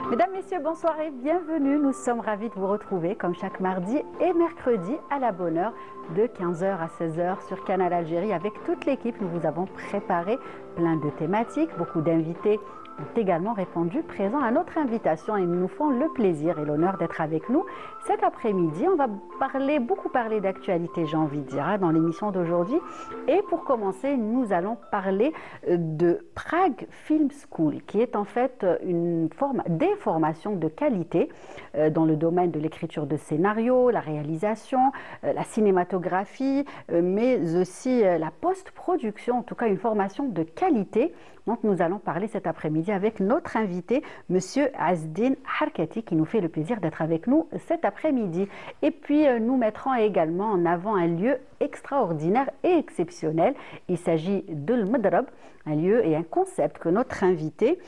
Mesdames, Messieurs, bonsoir et bienvenue. Nous sommes ravis de vous retrouver comme chaque mardi et mercredi à la bonne heure de 15h à 16h sur Canal Algérie. Avec toute l'équipe, nous vous avons préparé plein de thématiques, beaucoup d'invités ont également répondu présents à notre invitation et nous font le plaisir et l'honneur d'être avec nous cet après-midi. On va beaucoup parler d'actualité, j'ai envie de dire, dans l'émission d'aujourd'hui. Et pour commencer, nous allons parler de Prague Film School, qui est en fait des formations de qualité dans le domaine de l'écriture de scénario, la réalisation, la cinématographie, mais aussi la post-production, en tout cas une formation de qualité. Donc nous allons parler cet après-midi avec notre invité, Monsieur Azdine Harkati, qui nous fait le plaisir d'être avec nous cet après-midi. Et puis nous mettrons également en avant un lieu extraordinaire et exceptionnel. Il s'agit de l'Madrab, un lieu et un concept que notre invité,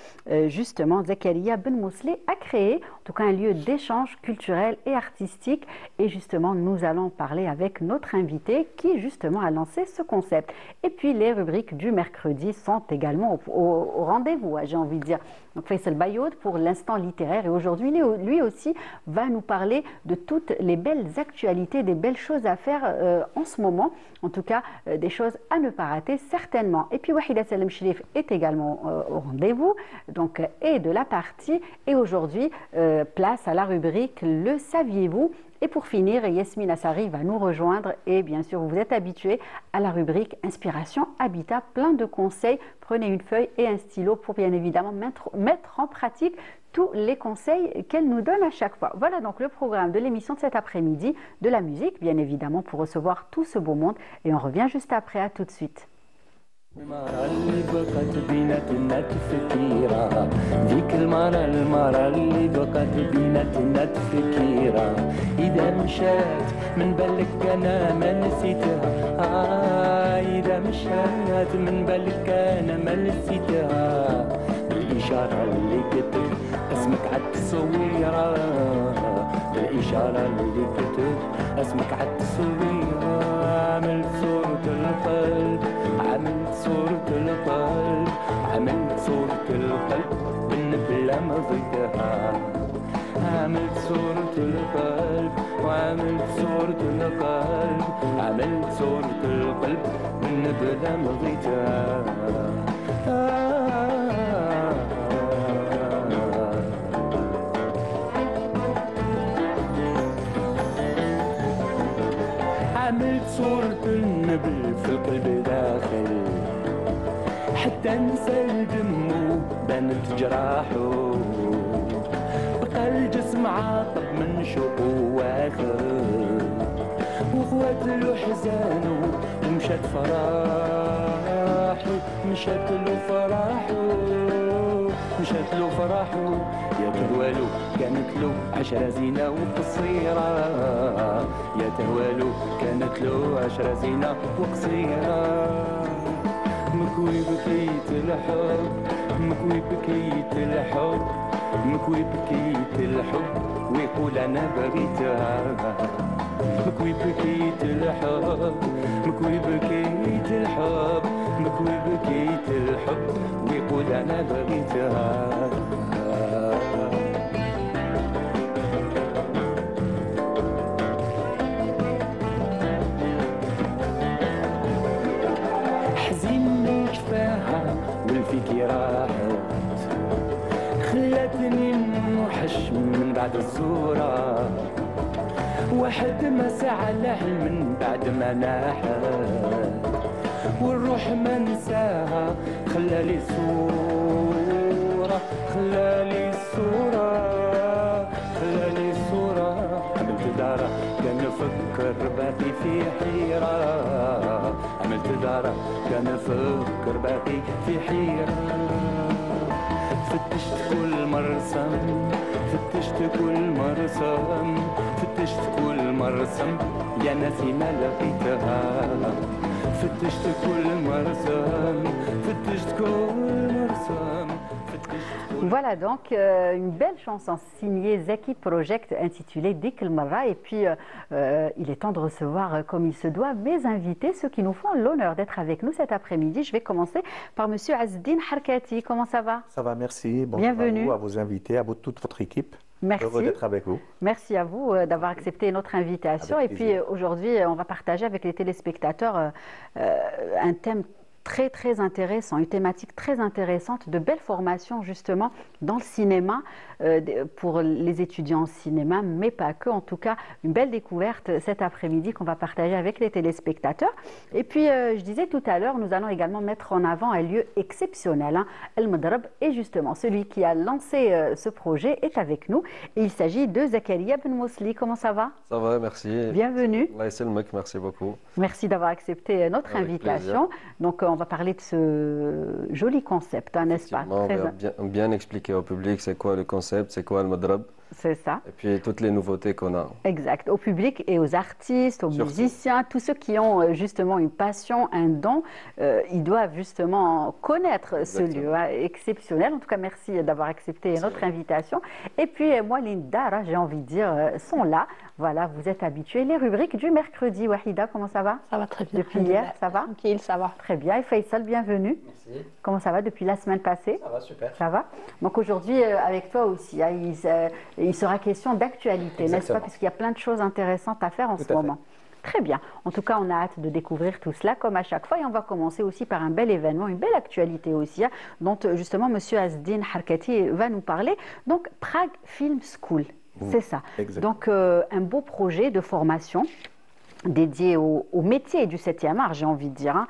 justement Zakaria Ben Mousli, a créé. En tout cas un lieu d'échange culturel et artistique. Et justement nous allons parler avec notre invité qui justement a lancé ce concept. Et puis les rubriques du mercredi sont également au rendez-vous, j'ai envie de dire. Donc Faisal Bayoud pour l'instant littéraire, et aujourd'hui lui aussi va nous parler de toutes les belles actualités, des belles choses à faire en ce moment, en tout cas des choses à ne pas rater certainement. Et puis Wahida Salem Shrif est également au rendez-vous, donc et de la partie, et aujourd'hui place à la rubrique Le saviez-vous? Et pour finir, Yasmine Assari va nous rejoindre et bien sûr, vous êtes habitués à la rubrique Inspiration Habitat, plein de conseils. Prenez une feuille et un stylo pour bien évidemment mettre en pratique tous les conseils qu'elle nous donne à chaque fois. Voilà donc le programme de l'émission de cet après-midi, de la musique bien évidemment pour recevoir tout ce beau monde et on revient juste après, à tout de suite. المرة اللي بقت بيناتنا تفكيرة ذيك المرة اللي بقت بيناتنا تفكيرة إذا مشات من بالك أنا ما نسيتها إذا مشات من بالك أنا ما نسيتها الإشارة اللي كتب اسمك عالتصويرة الإشارة اللي كتب اسمك عالتصويرة عملت صورة القلب عملت صورة القلب عملت صورة القلب بالنبلة مضيتها عملت صورة القلب وعملت صورة القلب عملت صورة القلب بالنبلة مضيتها عملت صورة النبل في القلب داخل حتى نسى الدم بانت جراحه بقى الجسم عاطب من شوقه واخر وخوات له حزانه ومشات فراحه مشات له فرحه مشات له فرحه يا تهوالو كانت له 10 زينة وقصيرة يا تهوالو كانت له 10 زينة وقصيرة مكوي بكيت الحب مكوي بكيت الحب مكوي بكيت الحب ويقول أنا بغيتها مكوي بكيت الحب مكوي بكيت الحب مكوي بكيت الحب ويقول أنا بغيتها حزين من شفاها والفيكي راحت خلتني موحش من بعد الصورة واحد ما سعى له من بعد ما ناحت والروح ما نساها خلالي صورة خلالي الصورة خلالي الصورة عملت دارة كان نفكر باقي في حيرة عملت دارة كان نفكر باقي في حيرة فتشت كل مرسم فتشت كل مرسم فتشت كل مرسم يا ناسي ما لقيتها فتشت كل مرسم فتشت كل مرسم فتشت كل Voilà donc une belle chanson signée Zaki Project intitulée Dik Marra. Et puis il est temps de recevoir comme il se doit mes invités, ceux qui nous font l'honneur d'être avec nous cet après-midi. Je vais commencer par Monsieur Azzdine Harkati. Comment ça va? Ça va, merci. Bonjour Bienvenue. à vos invités, à toute votre équipe. Merci. Heureux d'être avec vous. Merci à vous d'avoir accepté notre invitation. Avec Et puis plaisir. aujourd'hui, on va partager avec les téléspectateurs un thème très intéressant, une thématique très intéressante, de belles formations justement dans le cinéma, pour les étudiants en cinéma, mais pas que. En tout cas, une belle découverte cet après-midi qu'on va partager avec les téléspectateurs. Et puis, je disais tout à l'heure, nous allons également mettre en avant un lieu exceptionnel, hein, El Madrab. Et justement, celui qui a lancé ce projet est avec nous. Et il s'agit de Zakaria Ben Mousli. Comment ça va? Ça va, merci. Bienvenue. Allah yasselmek, merci beaucoup. Merci d'avoir accepté notre Avec invitation. Donc, on va parler de ce joli concept, hein, n'est-ce pas? On va bien expliquer au public c'est quoi le concept, c'est quoi le madrab, C'est ça. et puis toutes les nouveautés qu'on a. Exact. Au public et aux artistes, aux Surtout. musiciens, tous ceux qui ont justement une passion, un don, ils doivent justement connaître ce Exactement. lieu, hein, exceptionnel. En tout cas, merci d'avoir accepté notre invitation. Et puis, moi, Linda, j'ai envie de dire, sont là. Voilà, vous êtes habitués. Les rubriques du mercredi. Wahida, comment ça va? Ça va très bien. Depuis hier, ça va? Tranquille, ça va. Très bien. Et Faisal, bienvenue. Merci, Comment ça va depuis la semaine passée? ça va super. Ça va? Donc aujourd'hui, avec toi aussi, hein, il sera question d'actualité, n'est-ce pas? Exactement. Puisqu'il y a plein de choses intéressantes à faire en Tout ce à moment. Très bien. En tout cas, on a hâte de découvrir tout cela, comme à chaque fois. Et on va commencer aussi par un bel événement, une belle actualité aussi, hein, dont justement M. Azzdine Harkati va nous parler. Donc, Prague Film School, c'est ça. Exactement. Donc, un beau projet de formation dédié au métier du 7e art, j'ai envie de dire, hein.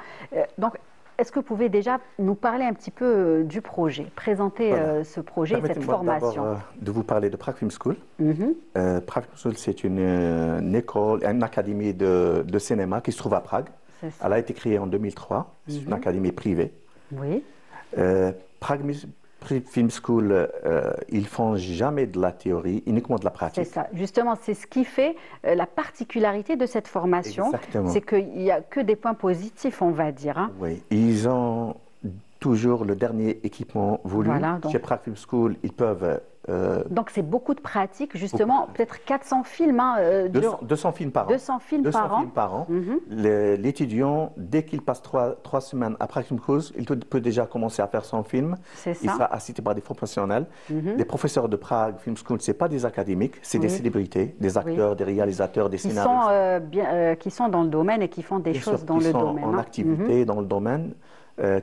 Donc, est-ce que vous pouvez déjà nous parler un petit peu du projet, présenter Voilà. ce projet et cette Permettez-moi formation? d'abord de vous parler de Prague Film School. Mhm. Prague Film School, c'est une école, une académie de cinéma qui se trouve à Prague. C'est ça. Elle a été créée en 2003. C'est une académie privée. Oui, Prague Film School, ils font jamais de la théorie, uniquement de la c'est pratique. ça. Justement, c'est ce qui fait la particularité de cette formation. Exactement. C'est qu'il n'y a que des points positifs, on va dire, hein. Oui, ils ont toujours le dernier équipement voulu. Voilà, donc. Chez Prague Film School, ils peuvent Donc, c'est beaucoup de pratiques, justement, peut-être 400 films, hein, 200 films par an. 200 films 200 par an. films par an. Mhm. L'étudiant, dès qu'il passe trois semaines à Prague Film School, il peut déjà commencer à faire son film. C'est Il ça. sera assisté par des professionnels. Mhm. Les professeurs de Prague Film School, ce n'est pas des académiques, c'est des Oui. célébrités, des acteurs, des réalisateurs, des Qui scénaristes. qui sont dans le domaine et qui font des Bien choses sûr, dans qui le sont domaine, en hein. activité dans le domaine,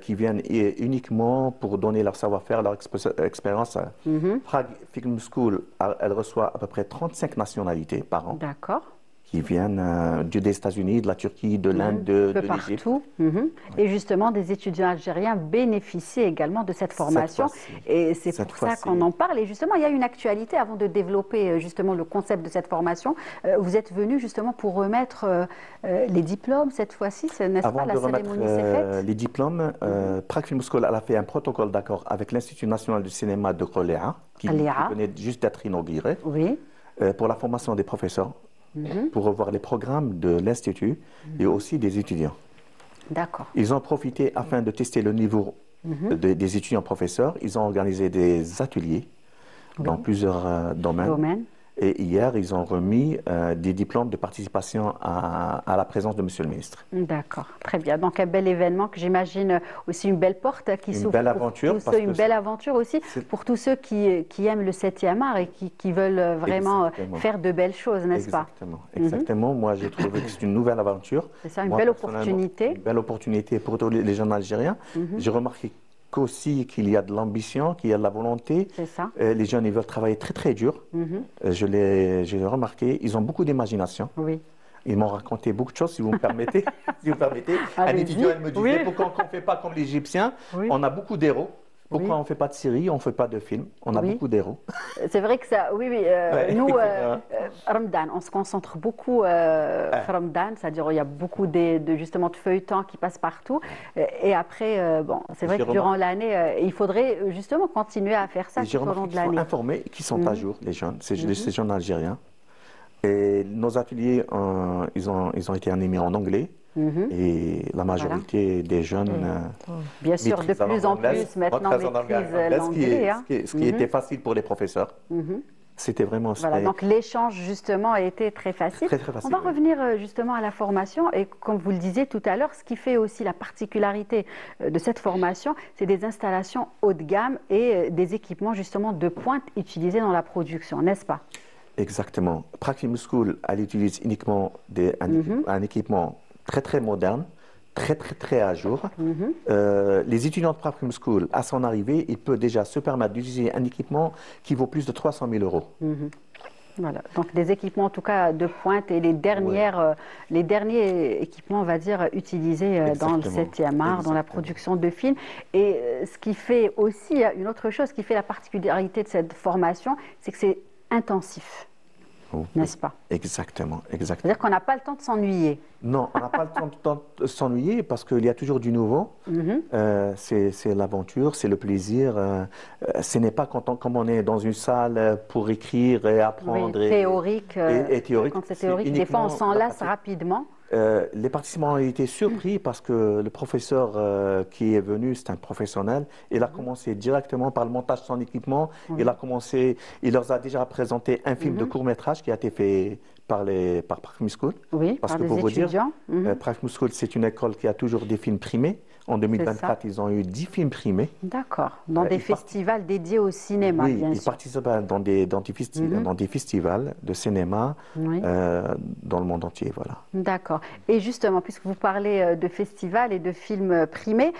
qui viennent uniquement pour donner leur savoir-faire, leur expérience. Mhm. Prague Film School, elle reçoit à peu près 35 nationalités par an, D'accord. qui viennent des États-Unis, de la Turquie, de l'Inde, Un peu de l'Égypte. partout. Mhm. Et justement, des étudiants algériens bénéficient également de cette formation. fois-ci. Et c'est Cette pour ça fois-ci. qu'on en parle. Et justement, il y a une actualité avant de développer justement le concept de cette formation. Vous êtes venu justement pour remettre les diplômes cette fois-ci, n'est-ce Avant pas? La de remettre cérémonie s'est faite. les diplômes, Prague Film School elle a fait un protocole d'accord avec l'Institut national du cinéma de Koléa, qui Koléa. venait juste d'être inauguré, Oui. pour la formation des professeurs, Mhm. pour revoir les programmes de l'Institut et aussi des étudiants. D'accord. Ils ont profité afin de tester le niveau des étudiants professeurs. Ils ont organisé des ateliers dans plusieurs domaines. Domaine. Et hier, ils ont remis des diplômes de participation à la présence de Monsieur le ministre. D'accord, très bien. Donc un bel événement que j'imagine aussi une belle porte qui Une s'ouvre. belle pour aventure, tous parce ceux, que une belle aventure aussi pour tous ceux qui aiment le 7e art et qui veulent vraiment Exactement. faire de belles choses, n'est-ce pas? Exactement. Exactement. Moi, j'ai trouvé que c'est une nouvelle aventure. C'est ça, une Moi, belle personnellement, opportunité. Une belle opportunité pour tous les jeunes Algériens. J'ai remarqué qu'aussi qu'il y a de l'ambition, qu'il y a de la volonté. C'est ça. Les jeunes, ils veulent travailler très dur. J'ai remarqué, ils ont beaucoup d'imagination. Oui. Ils m'ont raconté beaucoup de choses, si vous me permettez. Si vous me permettez. Un Allez-y. étudiant, il me disait, Oui. pourquoi on ne fait pas comme les Égyptiens? Oui. On a beaucoup d'héros. Pourquoi Oui. on ne fait pas de séries, on ne fait pas de films? On a Oui. beaucoup d'héros. C'est vrai que ça, oui, nous, Ramadan, on se concentre beaucoup sur Ramadan, c'est-à-dire il y a beaucoup justement de feuilletons qui passent partout. Et après, bon, c'est vrai J'ai que durant l'année, il faudrait justement continuer à faire ça Et j'ai tout au long remarqué de qu'ils sont l'année. informés et qu'ils sont à jour, les jeunes, ces jeunes Algériens. Et nos ateliers, ils ont été animés en anglais. Et la majorité des jeunes bien sûr, de maîtrisent la plus langue en anglaise, plus maintenant maîtrisent la maîtrisent langue anglaise, l'anglais. Hein. ce qui était facile pour les professeurs. C'était vraiment Voilà, donc l'échange justement a été très facile. très facile. On va revenir justement à la formation et comme vous le disiez tout à l'heure, ce qui fait aussi la particularité de cette formation, c'est des installations haut de gamme et des équipements justement de pointe utilisés dans la production, n'est-ce pas? Exactement. Prague Film School, elle utilise uniquement un équipement très moderne, très à jour. Les étudiants de Prague Film School, à son arrivée, ils peuvent déjà se permettre d'utiliser un équipement qui vaut plus de 300 000 euros. Voilà, donc des équipements en tout cas de pointe et les derniers équipements, on va dire, utilisés dans le 7e art, dans la production de films. Et ce qui fait aussi, une autre chose qui fait la particularité de cette formation, c'est que c'est intensif. N'est-ce pas? Exactement. C'est-à-dire qu'on n'a pas le temps de s'ennuyer. Non, on n'a pas le temps de s'ennuyer parce qu'il y a toujours du nouveau. C'est l'aventure, c'est le plaisir. Ce n'est pas comme on est dans une salle pour écrire et apprendre. Oui, théorique. Et théorique. Quand c'est théorique, des fois on s'en lasse rapidement. Les participants ont été surpris parce que le professeur qui est venu, c'est un professionnel. Il a commencé directement par le montage de son équipement. Il leur a déjà présenté un film de court-métrage qui a été fait par Prague Film School. Oui, parce par que des pour vous dire, étudiants. Prague Film School, c'est une école qui a toujours des films primés. En 2024, ils ont eu 10 films primés. D'accord. Dans des festivals dédiés au cinéma, oui, bien sûr. Ils participent dans des festivals de cinéma dans le monde entier. Voilà. D'accord. Et justement, puisque vous parlez de festivals et de films primés,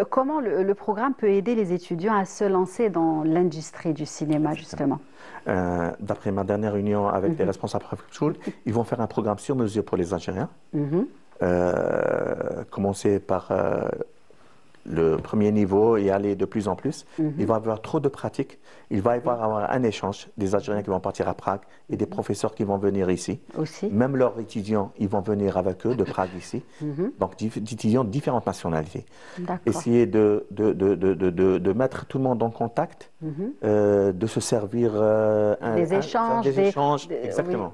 comment le programme peut aider les étudiants à se lancer dans l'industrie du cinéma, justement? D'après ma dernière réunion avec les responsables de School, ils vont faire un programme sur mesure pour les Algériens. Commencer par le premier niveau et aller de plus en plus. Il va y avoir trop de pratiques. Il va y avoir un échange des Algériens qui vont partir à Prague et des professeurs qui vont venir ici. Aussi. Même leurs étudiants, ils vont venir avec eux de Prague ici. Donc, d'étudiants de différentes nationalités. Essayer de mettre tout le monde en contact, de se servir des échanges. Exactement.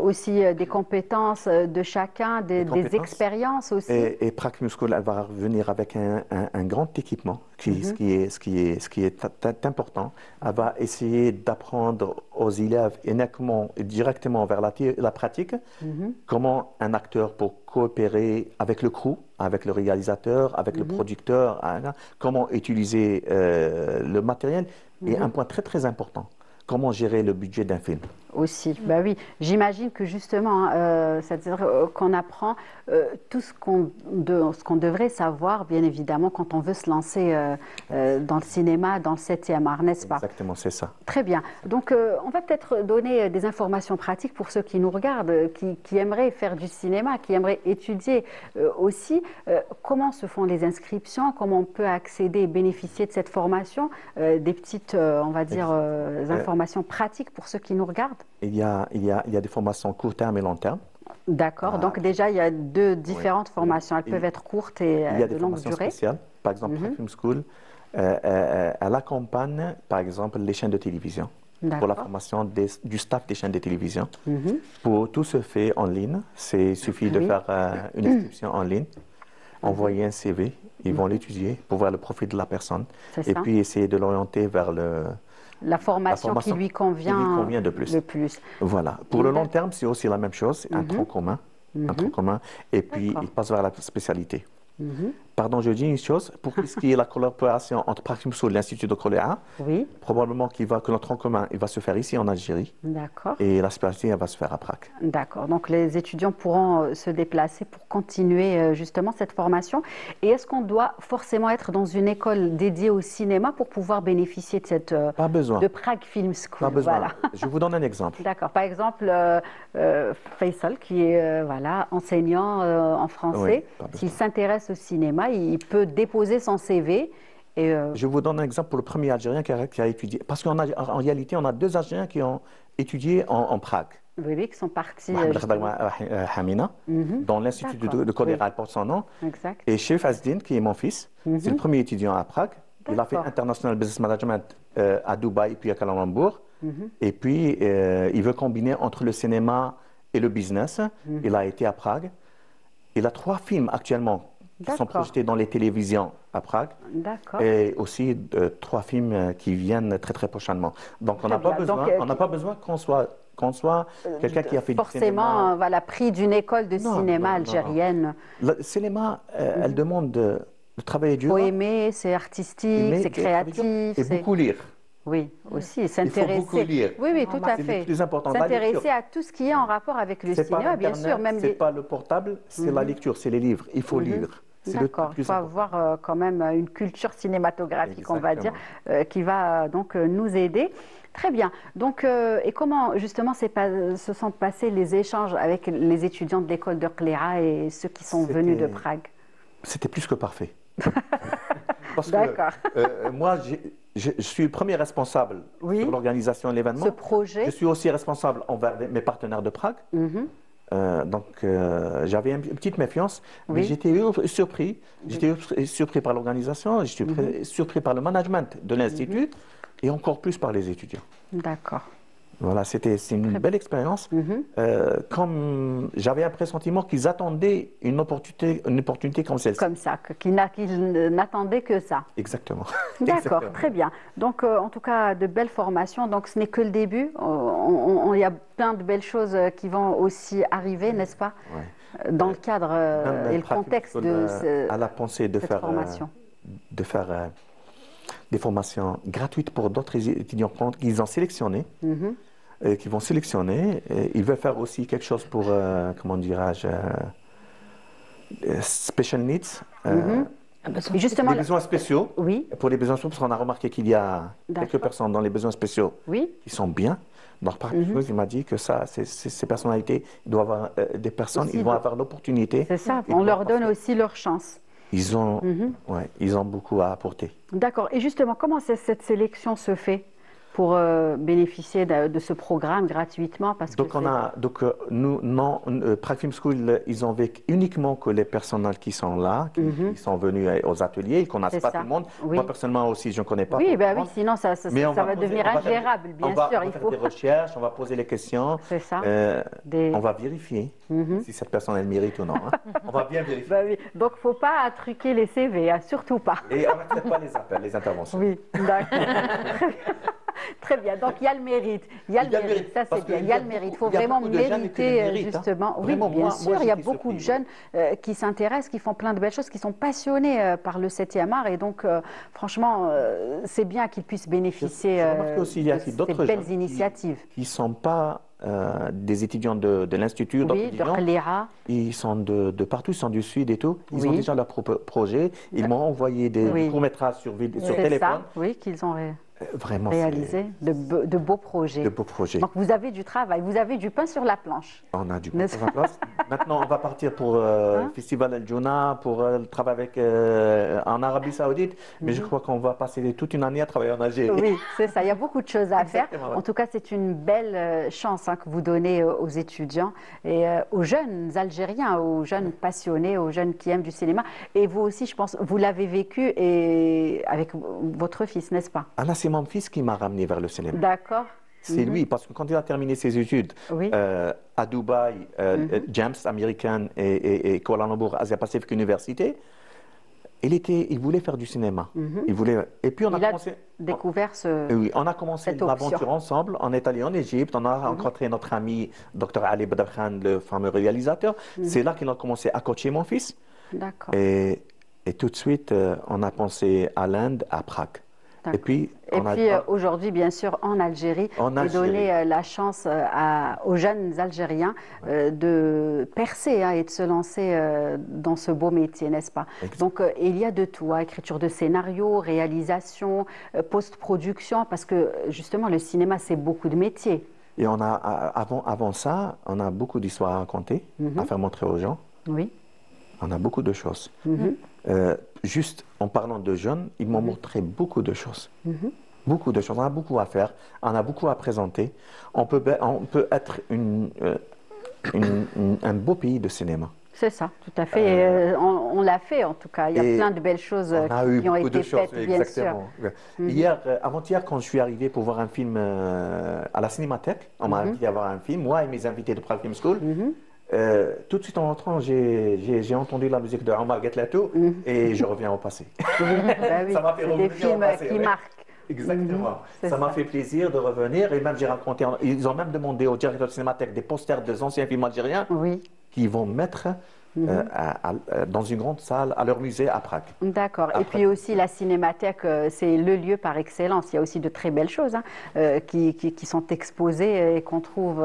Aussi des compétences de chacun, des expériences aussi. Et Prague Film School, elle va revenir avec un grand équipement, ce qui est important. Elle va essayer d'apprendre aux élèves directement vers la pratique, comment un acteur peut coopérer avec le crew, avec le réalisateur, avec le producteur, comment utiliser le matériel. Et un point très important, comment gérer le budget d'un film. Aussi, bah oui. J'imagine que justement, c'est-à-dire qu'on apprend tout ce qu'on devrait savoir, bien évidemment, quand on veut se lancer dans le cinéma, dans le 7e art, n'est-ce pas? Exactement, c'est ça. Très bien. Donc, on va peut-être donner des informations pratiques pour ceux qui nous regardent, qui aimeraient faire du cinéma, qui aimeraient étudier aussi. Comment se font les inscriptions? Comment on peut accéder et bénéficier de cette formation? Des petites, on va dire, informations pratiques pour ceux qui nous regardent? Il y a des formations court terme et long terme. D'accord. Donc déjà, il y a deux différentes formations. Elles peuvent être courtes et de longue durée. Il y a des formations spéciales. Par exemple, Prague Film School, elle accompagne, par exemple, les chaînes de télévision pour la formation du staff des chaînes de télévision. Tout se fait en ligne. Il suffit de faire une inscription en ligne, envoyer un CV. Ils vont l'étudier pour voir le profil de la personne. Et puis essayer de l'orienter vers la formation qui lui convient le plus. Voilà. Pour le long terme, c'est aussi la même chose, un tronc commun. Un tronc commun. Et puis, il passe vers la spécialité. Pardon, je dis une chose. Pour ce qui est la collaboration entre Prague Film School et l'Institut de Coléa, probablement que notre tronc commun il va se faire ici en Algérie. D'accord. Et la spécialité, elle va se faire à Prague. D'accord. Donc, les étudiants pourront se déplacer pour continuer justement cette formation. Et est-ce qu'on doit forcément être dans une école dédiée au cinéma pour pouvoir bénéficier de cette Pas besoin. de Prague Film School? Pas besoin. Voilà. Je vous donne un exemple. D'accord. Par exemple, Faisal, qui est enseignant en français, s'il s'intéresse au cinéma, il peut déposer son CV. Je vous donne un exemple pour le premier Algérien qui a étudié. Parce qu'en réalité, on a deux Algériens qui ont étudié en Prague. Oui, qui sont partis. Hamina, dans l'Institut de Coléa, elle porte son nom. Exact. Et Chef Azdin, qui est mon fils, c'est le premier étudiant à Prague. Il a fait International Business Management à Dubaï, puis à Kuala Lumpur. Et puis, il veut combiner entre le cinéma et le business. Il a été à Prague. Il a 3 films actuellement qui sont projetés dans les télévisions à Prague. D'accord. Et aussi 3 films qui viennent très très prochainement. Donc on n'a pas besoin qu'on soit quelqu'un qui a fait du cinéma. Forcément, voilà, pris d'une école de cinéma algérienne. Le cinéma, elle demande de travailler dur. Il faut aimer, c'est artistique, c'est créatif. Et beaucoup lire. Oui, aussi, s'intéresser. Il faut beaucoup lire. Oui, oui, tout à fait. C'est le plus important. S'intéresser à tout ce qui est en rapport avec le cinéma, bien sûr. Ce n'est pas le portable, c'est la lecture, c'est les livres. Il faut lire. D'accord, il faut avoir quand même une culture cinématographique, on va dire, qui va donc nous aider. Très bien. Donc, et comment justement se sont passés les échanges avec les étudiants de l'école de Qléa et ceux qui sont venus de Prague? C'était plus que parfait. Parce D'accord. que moi, je suis le premier responsable sur l'organisation de l'événement. Ce projet. Je suis aussi responsable envers mes partenaires de Prague. Donc, j'avais une petite méfiance, mais j'étais surpris. J'étais surpris par l'organisation, j'étais surpris par le management de l'Institut et encore plus par les étudiants. D'accord. Voilà, c'est une belle expérience. Comme j'avais un pressentiment qu'ils attendaient une opportunité comme celle-ci. Comme ça, qu'ils n'attendaient que ça. Exactement. D'accord, très bien. Donc, en tout cas, de belles formations. Donc, ce n'est que le début. Il y a plein de belles choses qui vont aussi arriver, n'est-ce pas? Dans le cadre et le contexte de à la pensée de cette formation. De faire des formations gratuites pour d'autres étudiants qu'ils ont sélectionnés. Qui vont sélectionner. Ils veulent faire aussi quelque chose pour, comment dirais-je, special needs. Justement, les besoins spéciaux. Oui. Pour les besoins spéciaux, parce qu'on a remarqué qu'il y a quelques personnes dans les besoins spéciaux qui sont bien. Donc, par exemple, il m'a dit que ça, ces personnalités, ils doivent avoir des personnes, ils vont avoir l'opportunité. C'est ça, on leur donne aussi leur chance. Ils ont, ils ont beaucoup à apporter. D'accord. Et justement, comment cette sélection se fait pour bénéficier de ce programme gratuitement? Parce donc, nous, non, Prague Film School, ils ont vécu uniquement que les personnels qui sont là, qui sont venus aux ateliers, ils ne connaissent pas tout le monde. Moi, personnellement aussi, je ne connais pas tout le monde. Sinon ça va devenir ingérable, bien sûr. On va faire des recherches, on va poser les questions. C'est ça. On va vérifier si cette personne, elle mérite ou non. On va bien vérifier. Donc, il ne faut pas truquer les CV, surtout pas. Et on n'accepte pas les appels, les interventions. Oui, d'accord. Très bien, donc il y a le mérite, ça c'est bien, il y a le mérite, il faut vraiment mériter justement. Oui, bien sûr, il y a beaucoup de jeunes qui s'intéressent, qui font plein de belles choses, qui sont passionnés par le 7e art et donc franchement c'est bien qu'ils puissent bénéficier de ces belles initiatives. Qui ne sont pas des étudiants de l'Institut, de Qléa. Ils sont de partout, ils sont du Sud et tout. Ils ont déjà leur propre projet. Ils m'ont envoyé des courts-métrages sur téléphone. Oui, qu'ils ont vraiment réalisé de beaux projets. De beaux projets. Donc vous avez du travail, vous avez du pain sur la planche. On a du pain sur la planche. Maintenant, on va partir pour le Festival El Djouna, pour le travail en Arabie Saoudite. Mais je crois qu'on va passer toute une année à travailler en Algérie. Oui, c'est ça. Il y a beaucoup de choses à faire. En tout cas, c'est une belle chance que vous donnez aux étudiants et aux jeunes Algériens, aux jeunes passionnés, aux jeunes qui aiment du cinéma. Et vous aussi, je pense, vous l'avez vécu et avec votre fils, n'est-ce pas? C'est mon fils qui m'a ramené vers le cinéma. D'accord. C'est lui, parce que quand il a terminé ses études à Dubaï, James American et Kuala Lumpur Asia Pacific University, il voulait faire du cinéma. Il voulait, et puis on a commencé. Découvert oui, on a commencé l'aventure ensemble. On est allé en Égypte, on a rencontré notre ami Dr Ali Badr Khan, le fameux réalisateur. C'est là qu'il a commencé à coacher mon fils. D'accord. Et tout de suite, on a pensé à l'Inde, à Prague. Et puis aujourd'hui, bien sûr, en Algérie, et donner la chance aux jeunes Algériens de percer et de se lancer dans ce beau métier, n'est-ce pas? Donc, il y a de tout, écriture de scénario, réalisation, post-production, parce que justement, le cinéma, c'est beaucoup de métiers. Et on a, avant ça, on a beaucoup d'histoires à raconter, à faire montrer aux gens. Oui. On a beaucoup de choses. Juste en parlant de jeunes, ils m'ont montré beaucoup de choses. Beaucoup de choses. On a beaucoup à faire, on a beaucoup à présenter. On peut être un beau pays de cinéma. C'est ça, tout à fait. On l'a fait en tout cas. Il y a plein de belles choses qui ont été faites, bien sûr. Avant-hier, quand je suis arrivé pour voir un film à la Cinémathèque, on m'a invité à voir un film, moi et mes invités de Prague Film School. Tout de suite en rentrant, j'ai entendu la musique de Omar Getlatou et je reviens au passé. Bah oui, Ça m'a fait c'est des revenir au films passé, qui oui. marquent. Exactement. C'est Ça m'a ça. fait plaisir de revenir et même j'ai raconté, ils ont même demandé au directeur de Cinémathèque des posters des anciens films algériens Oui. qu'ils vont mettre dans une grande salle à leur musée à Prague. D'accord. Et Après- puis aussi la cinémathèque, c'est le lieu par excellence. Il y a aussi de très belles choses hein, qui sont exposées et qu'on trouve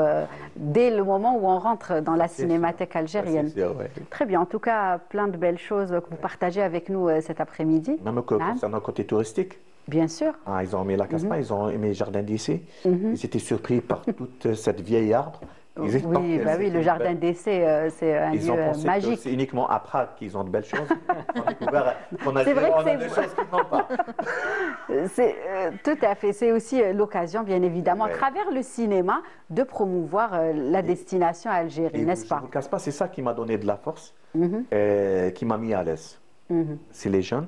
dès le moment où on rentre dans la cinémathèque algérienne. C'est sûr, ouais. Très bien. En tout cas, plein de belles choses que vous partagez avec nous cet après-midi. Même concernant le côté touristique. Bien sûr. Ah, ils ont aimé la Casbah, ils ont aimé le jardin d'essai. Ils étaient surpris par toute cette vieille arbre. Ils étaient- Oui, bah oui, le jardin d'essai, c'est un Ils ont lieu pensé que magique. c'est uniquement à Prague qu'ils ont de belles choses. On a découvert qu'en C'est vrai Algérie, que on a c'est des vrai. choses qu'ils n'ont pas. C'est tout à fait. C'est aussi l'occasion, bien évidemment, Ouais. à travers le cinéma, de promouvoir la destination Algérie, Et n'est-ce je pas? ne vous le cache pas, c'est ça qui m'a donné de la force, Mhm, qui m'a mis à l'aise. mhm. C'est les jeunes,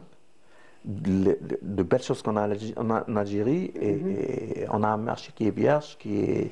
de belles choses qu'on a en Algérie, et on a un marché qui est vierge, qui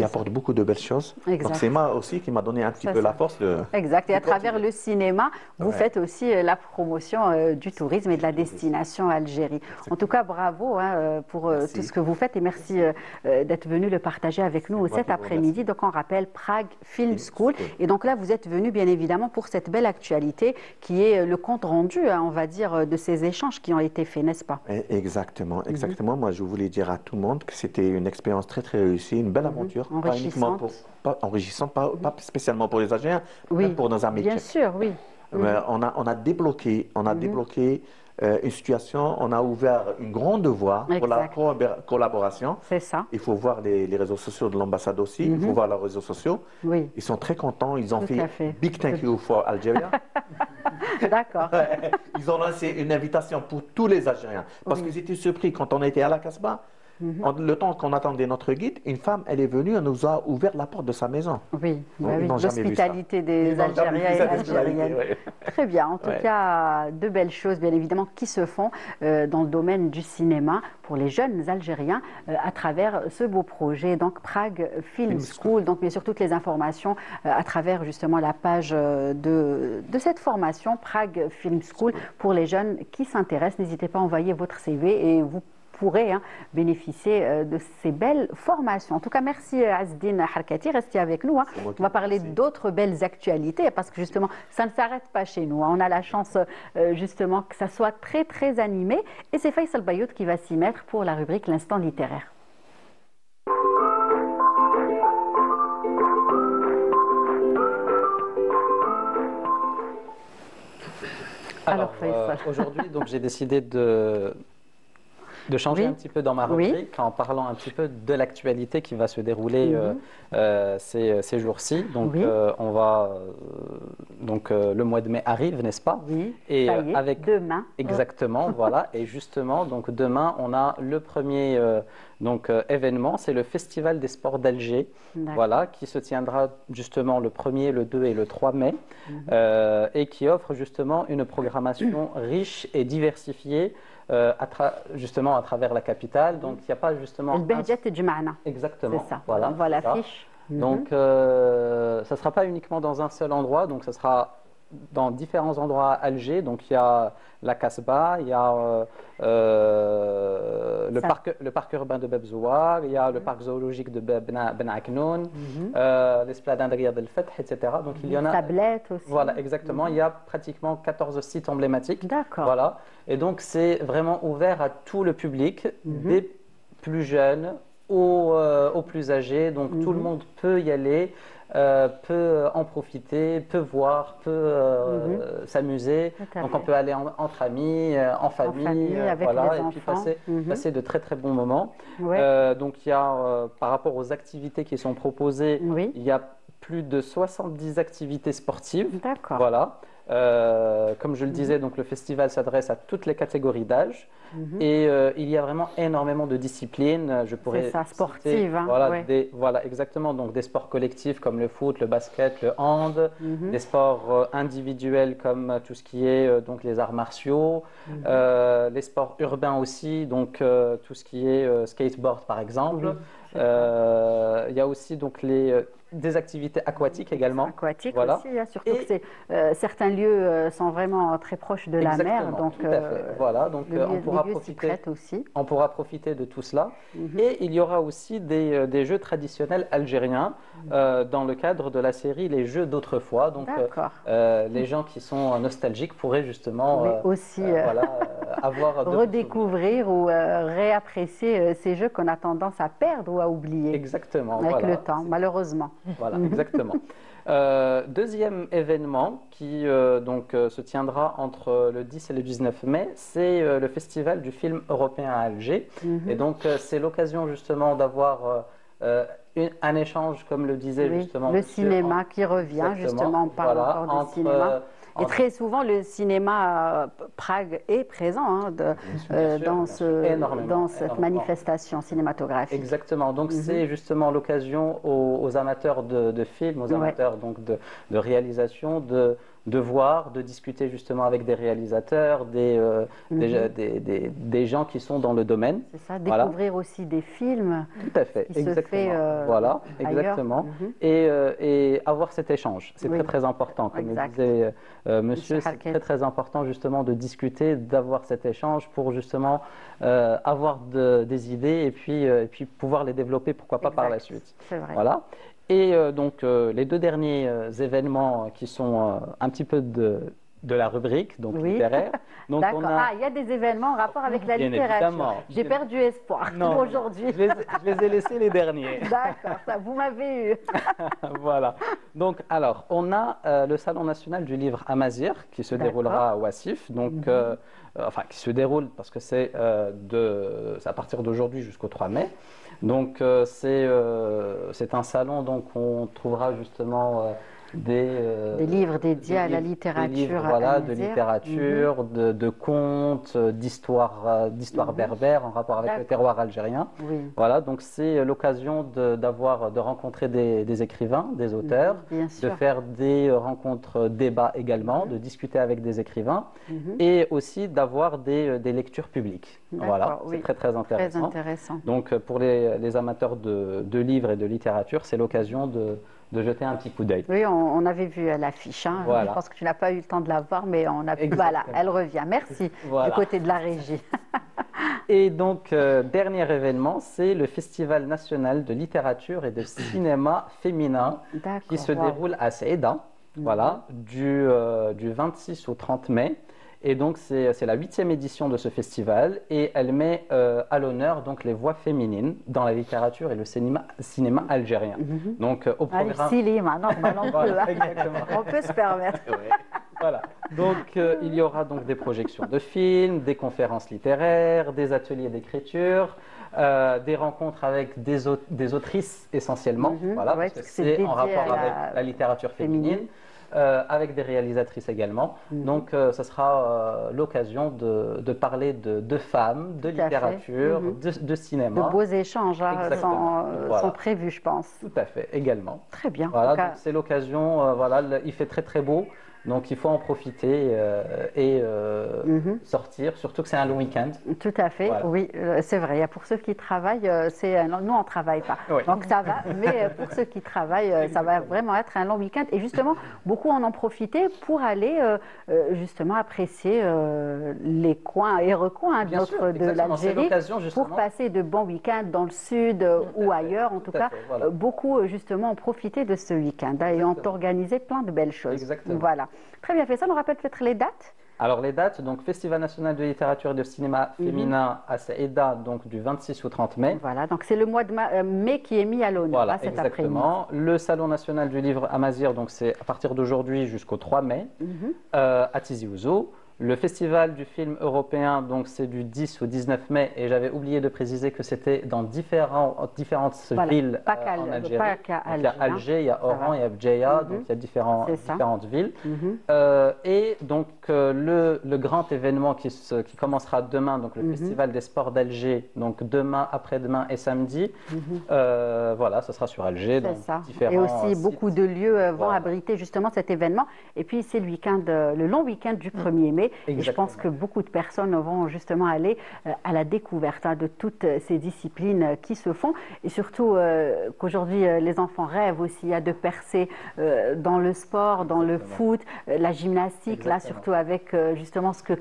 apporte beaucoup de belles choses. Exact. Donc c'est moi aussi qui m'a donné un petit C'est peu ça. la force de... Exact. Et à de travers continuer. le cinéma, vous Ouais. faites aussi la promotion du tourisme et de la destination Algérie. En tout cas, bravo hein, pour Merci. tout ce que vous faites et merci d'être venu le partager avec nous moi cet qui vous après-midi. Donc, on rappelle Prague Film School. School. Et donc là, vous êtes venu bien évidemment pour cette belle actualité qui est le compte rendu, hein, on va dire, de ces échanges qui ont été faits, n'est-ce pas? Exactement, exactement. Moi, je voulais dire à tout le monde que c'était une expérience très, très réussie, une belle aventure. Pas uniquement pas enrichissante, pas spécialement pour les Algériens, Oui, même pour nos amis bien tchèques. sûr, oui. Mais on a débloqué, une situation, on a ouvert une grande voie pour la collaboration. C'est ça. Il faut voir les réseaux sociaux de l'ambassade aussi, il faut voir leurs réseaux sociaux. Oui, Ils sont très contents, ils ont Tout à fait. fait Big Thank You for Algeria. d'accord. Ils ont lancé une invitation pour tous les Algériens. Parce qu'ils étaient surpris quand on était à la Casbah. Le temps qu'on attendait notre guide, une femme, elle est venue, elle nous a ouvert la porte de sa maison. Oui, Bon, bah ils oui. n'ont jamais vu ça. L'hospitalité des Ils n'ont jamais Algériens vu et cette hospitalité, Algériennes. ouais. Très bien. En tout Ouais. cas, de belles choses, bien évidemment, qui se font dans le domaine du cinéma pour les jeunes Algériens à travers ce beau projet. Donc, Prague Film School. Donc, bien sûr, toutes les informations à travers justement la page de cette formation, Prague Film School, pour les jeunes qui s'intéressent. N'hésitez pas à envoyer votre CV et vous pourrez bénéficier de ces belles formations. En tout cas, merci Azdine Harkati, restez avec nous. C'est moi qui On va vous parler remercie. d'autres belles actualités parce que justement, ça ne s'arrête pas chez nous. On a la chance justement que ça soit très très animé et c'est Faisal Bayout qui va s'y mettre pour la rubrique L'instant littéraire. Alors, Faisal. Aujourd'hui, donc j'ai décidé de changer Oui. un petit peu dans ma Oui. rubrique en parlant un petit peu de l'actualité qui va se dérouler ces jours-ci. Donc, Oui. on va le mois de mai arrive, n'est-ce pas? Oui, Et ça y est, avec demain. exactement, voilà. Et justement, donc demain, on a le premier événement, c'est le Festival des sports d'Alger, D'accord. voilà, qui se tiendra justement le 1er, le 2 et le 3 mai, et qui offre justement une programmation riche et diversifiée. Justement à travers la capitale, donc il n'y a pas justement البهجة تجمعنا. exactement, C'est ça. voilà, On voit c'est ça. l'affiche. Donc ça ne sera pas uniquement dans un seul endroit, donc ça sera dans différents endroits à Alger. Donc il y a la Casbah, il y a le parc urbain de Bebzouar, il y a le parc zoologique de Ben Aknoun, l'esplanade de Riyad El Fath, etc. Donc il y en a. Tablette aussi. Voilà, exactement. Il y a pratiquement 14 sites emblématiques. D'accord. Voilà. Et donc, c'est vraiment ouvert à tout le public, des plus jeunes aux plus âgés. Donc, tout le monde peut y aller, peut en profiter, peut voir, peut s'amuser. Tout à Donc, fait. on peut aller entre amis, en famille, avec voilà, les et puis enfants. passer de très, très bons moments. Ouais. Donc, il y a, par rapport aux activités qui sont proposées, Oui. il y a plus de 70 activités sportives. D'accord. Voilà. Comme je le disais, donc le festival s'adresse à toutes les catégories d'âge. Et il y a vraiment énormément de disciplines. Je pourrais C'est ça, citer, sportive, hein, voilà, ouais. voilà, exactement. Donc des sports collectifs comme le foot, le basket, le hand, des sports individuels comme tout ce qui est donc les arts martiaux, les sports urbains aussi, donc tout ce qui est skateboard par exemple. Oui, Il y a aussi donc des activités aquatiques également. aquatique Voilà. aussi, hein, surtout Et- que certains lieux sont vraiment très proches de la mer, Exactement, donc tout à fait. Voilà, donc les lieux s'y prêtent aussi. on pourra profiter de tout cela. Et il y aura aussi des jeux traditionnels algériens dans le cadre de la série Les Jeux d'autrefois. Donc D'accord. les gens qui sont nostalgiques pourraient justement Oui, aussi voilà, avoir de bons redécouvrir ou réapprécier ces jeux qu'on a tendance à perdre ou à oublier souvenirs. Exactement. avec voilà. le temps, malheureusement. Voilà, exactement. Deuxième événement qui se tiendra entre le 10 et le 19 mai, c'est le Festival du film européen à Alger. Et donc, c'est l'occasion justement d'avoir un échange, comme le disait Oui, justement le monsieur, cinéma qui revient, exactement, justement, on parle voilà, encore de entre, cinéma. Et entre- très souvent, le cinéma Prague est présent hein, Bien sûr, dans, bien sûr. Énormément, dans cette énormément. manifestation cinématographique. Exactement. Donc c'est justement l'occasion aux amateurs de films, aux Ouais. amateurs donc de réalisation, de voir, de discuter justement avec des réalisateurs, des gens qui sont dans le domaine. C'est ça, Voilà. découvrir aussi des films. Tout à fait, qui se exactement. fait, Voilà, ailleurs. exactement. Mhm. Et avoir cet échange, c'est Oui. très très important. Comme le Exact. disait monsieur, c'est Harket. très très important justement de discuter, d'avoir cet échange pour justement avoir des idées et puis pouvoir les développer, pourquoi pas par la Exact. suite. C'est vrai. Voilà. Et donc les deux derniers événements qui sont un petit peu de la rubrique, donc Oui. littéraire. Donc D'accord. on a... Ah, il y a des événements en rapport avec la Bien littérature. évidemment. J'ai perdu espoir Non, aujourd'hui. je les ai laissés les derniers. D'accord, ça, vous m'avez eu. Voilà. Donc, alors, on a le Salon national du livre Amazir qui se D'accord. déroulera à Ouassif. Donc, enfin, qui se déroule parce que c'est à partir d'aujourd'hui jusqu'au 3 mai. Donc, c'est un salon donc on trouvera justement Des livres dédiés à la littérature. des livres, voilà, de amazigh. littérature, de contes, d'histoire berbère en rapport avec le D'accord. terroir algérien. Oui, Voilà, donc c'est l'occasion de rencontrer des écrivains, des auteurs, bien de sûr. faire des rencontres débats également, de discuter avec des écrivains et aussi d'avoir des lectures publiques. D'accord, Voilà, oui. c'est très très Très intéressant. intéressant. Donc pour les amateurs de livres et de littérature, c'est l'occasion de jeter un petit coup d'œil. Oui, on avait vu l'affiche. Hein. Voilà. Je pense que tu n'as pas eu le temps de la voir, mais on a pu. Exactement. Voilà, elle revient. Merci Voilà. du côté de la régie. Et donc, dernier événement, c'est le Festival national de littérature et de cinéma féminin D'accord. qui se wow. déroule à Saïda, voilà, du 26 au 30 mai. Et donc, c'est la 8e édition de ce festival et elle met à l'honneur donc les voix féminines dans la littérature et le cinéma algérien. Donc, au Allez, programme... cinéma, normal, on peut. Voilà, hein. exactement. On peut se permettre. Voilà. Donc, il y aura donc des projections de films, des conférences littéraires, des ateliers d'écriture, des rencontres avec des autrices essentiellement, voilà, Ouais, parce que parce que c'est c'est dédié en rapport à avec la littérature féminine. Avec des réalisatrices également. Donc, ce sera l'occasion de parler de femmes, de Tout à fait. littérature, de cinéma. De beaux échanges hein, Exactement. Voilà. sont prévus, je pense. Tout à fait, également. Très bien. En Voilà, tout cas, donc c'est l'occasion, voilà, il fait très très beau, donc il faut en profiter et sortir, surtout que c'est un long week-end. tout à fait, Voilà. oui, c'est vrai. Pour ceux qui travaillent, nous on ne travaille pas, Oui. donc ça va. Mais pour ceux qui travaillent, ça va vraiment être un long week-end. Et justement, beaucoup en ont profité pour aller justement apprécier les coins et recoins Bien de sûr, exactement. C'est l'Algérie, l'occasion pour justement. passer de bons week-ends dans le sud ou à fait, ailleurs. En tout tout à cas, fait, voilà. beaucoup justement ont profité de ce week-end hein, et ont Exactement. organisé plein de belles choses. Exactement. Voilà. Très bien fait. Ça nous rappelle peut-être les dates. Alors les dates, donc Festival national de littérature et de cinéma féminin à Saïda, donc du 26 au 30 mai. Voilà, donc c'est le mois de mai qui est mis à l'honneur Voilà, hein, cet après-midi. exactement. Le Salon national du livre Amazir, donc c'est à partir d'aujourd'hui jusqu'au 3 mai à Tizi Ouzou. Le festival du film européen, donc c'est du 10 au 19 mai, et j'avais oublié de préciser que c'était dans différentes Voilà. villes Pas qu'à en Algérie. pas qu'à Donc, il y a Alger, Alger, il y a Ça va. Oran, il y a Bdjeya, donc il y a C'est ça. différentes villes. Mhm. Et donc le grand événement qui commencera demain, donc le Festival des sports d'Alger, donc demain, après-demain et samedi, voilà, ce sera sur Alger. C'est Donc ça. différents Et aussi, sites. beaucoup de lieux vont Voilà. abriter justement cet événement. Et puis, c'est le long week-end du 1er mai. Et je pense que beaucoup de personnes vont justement aller à la découverte de toutes ces disciplines qui se font. Et surtout qu'aujourd'hui, les enfants rêvent aussi de percer dans le sport, dans le foot, la gymnastique, là, surtout avec justement ce que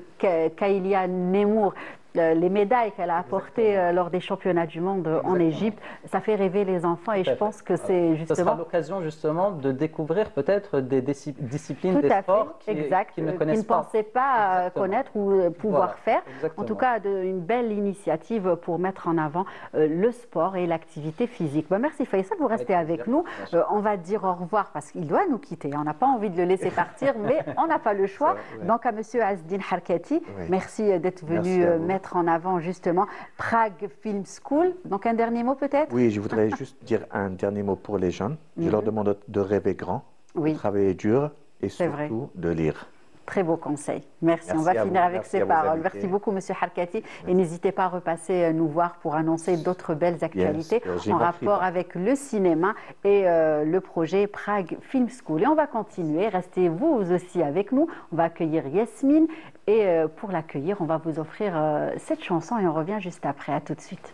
Kaïlia Nemour les médailles qu'elle a apportées lors des championnats du monde en Égypte, ça fait rêver les enfants et je pense que c'est Ce sera justement l'occasion justement de découvrir peut-être des disciplines, tout des à sports fait, exact, qu'ils ne qu'ils connaissent ne pas. pensaient pas Exactement. connaître ou pouvoir Voilà, faire. exactement. En tout cas, une belle initiative pour mettre en avant le sport et l'activité physique. Ben, merci Faïsal, vous restez avec plaisir, nous. bien sûr. On va dire au revoir parce qu'il doit nous quitter. On n'a pas envie de le laisser partir, mais on n'a pas le choix. Donc à Monsieur Azdine Harkati, merci d'être venu Merci à vous. mettre en avant justement Prague Film School. Donc un dernier mot peut-être? Oui, je voudrais juste dire un dernier mot pour les jeunes. Je leur demande de rêver grand, Oui. de travailler dur et C'est vrai. surtout de lire. Très beau conseil. Merci. Merci On va à finir vous. avec Merci ces à vos paroles. invités. Merci beaucoup, Monsieur Harkati. Et n'hésitez pas à repasser nous voir pour annoncer d'autres belles actualités sûr, j'y en manquerai rapport pas. avec le cinéma et le projet Prague Film School. Et on va continuer. Restez vous aussi avec nous. On va accueillir Yasmine. Et pour l'accueillir, on va vous offrir cette chanson et on revient juste après. À tout de suite.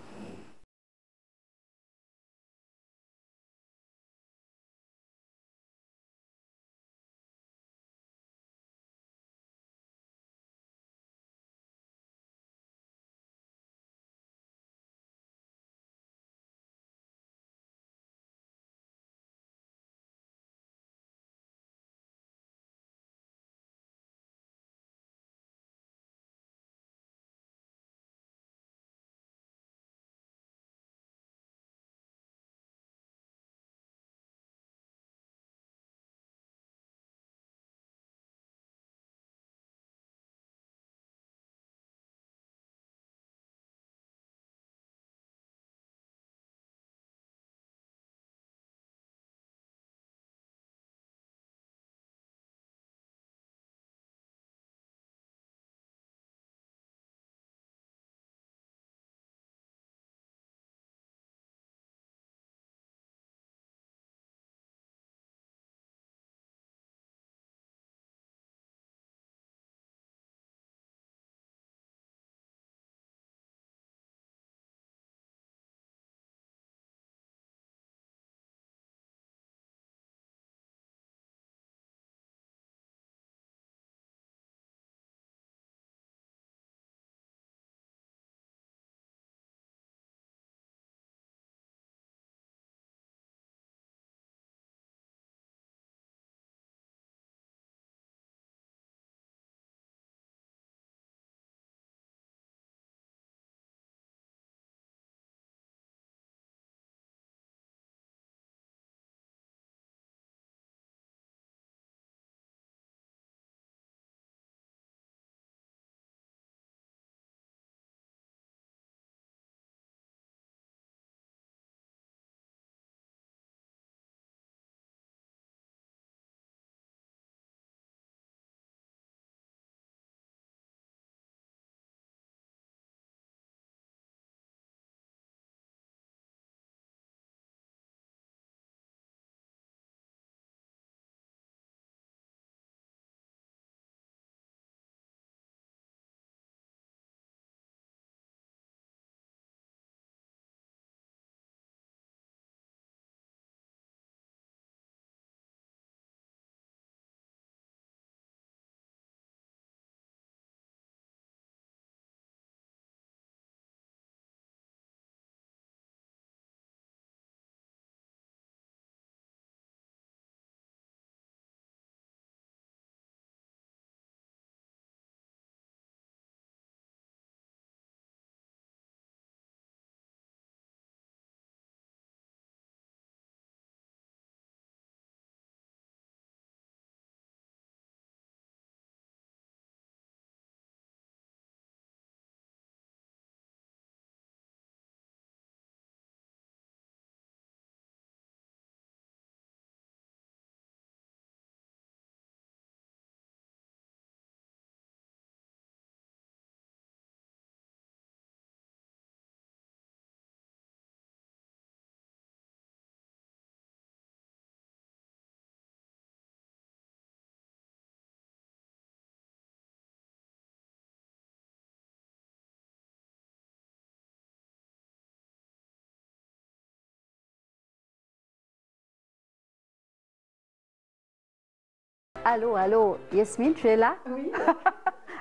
Allô, allô, Yasmine, tu es là? Oui.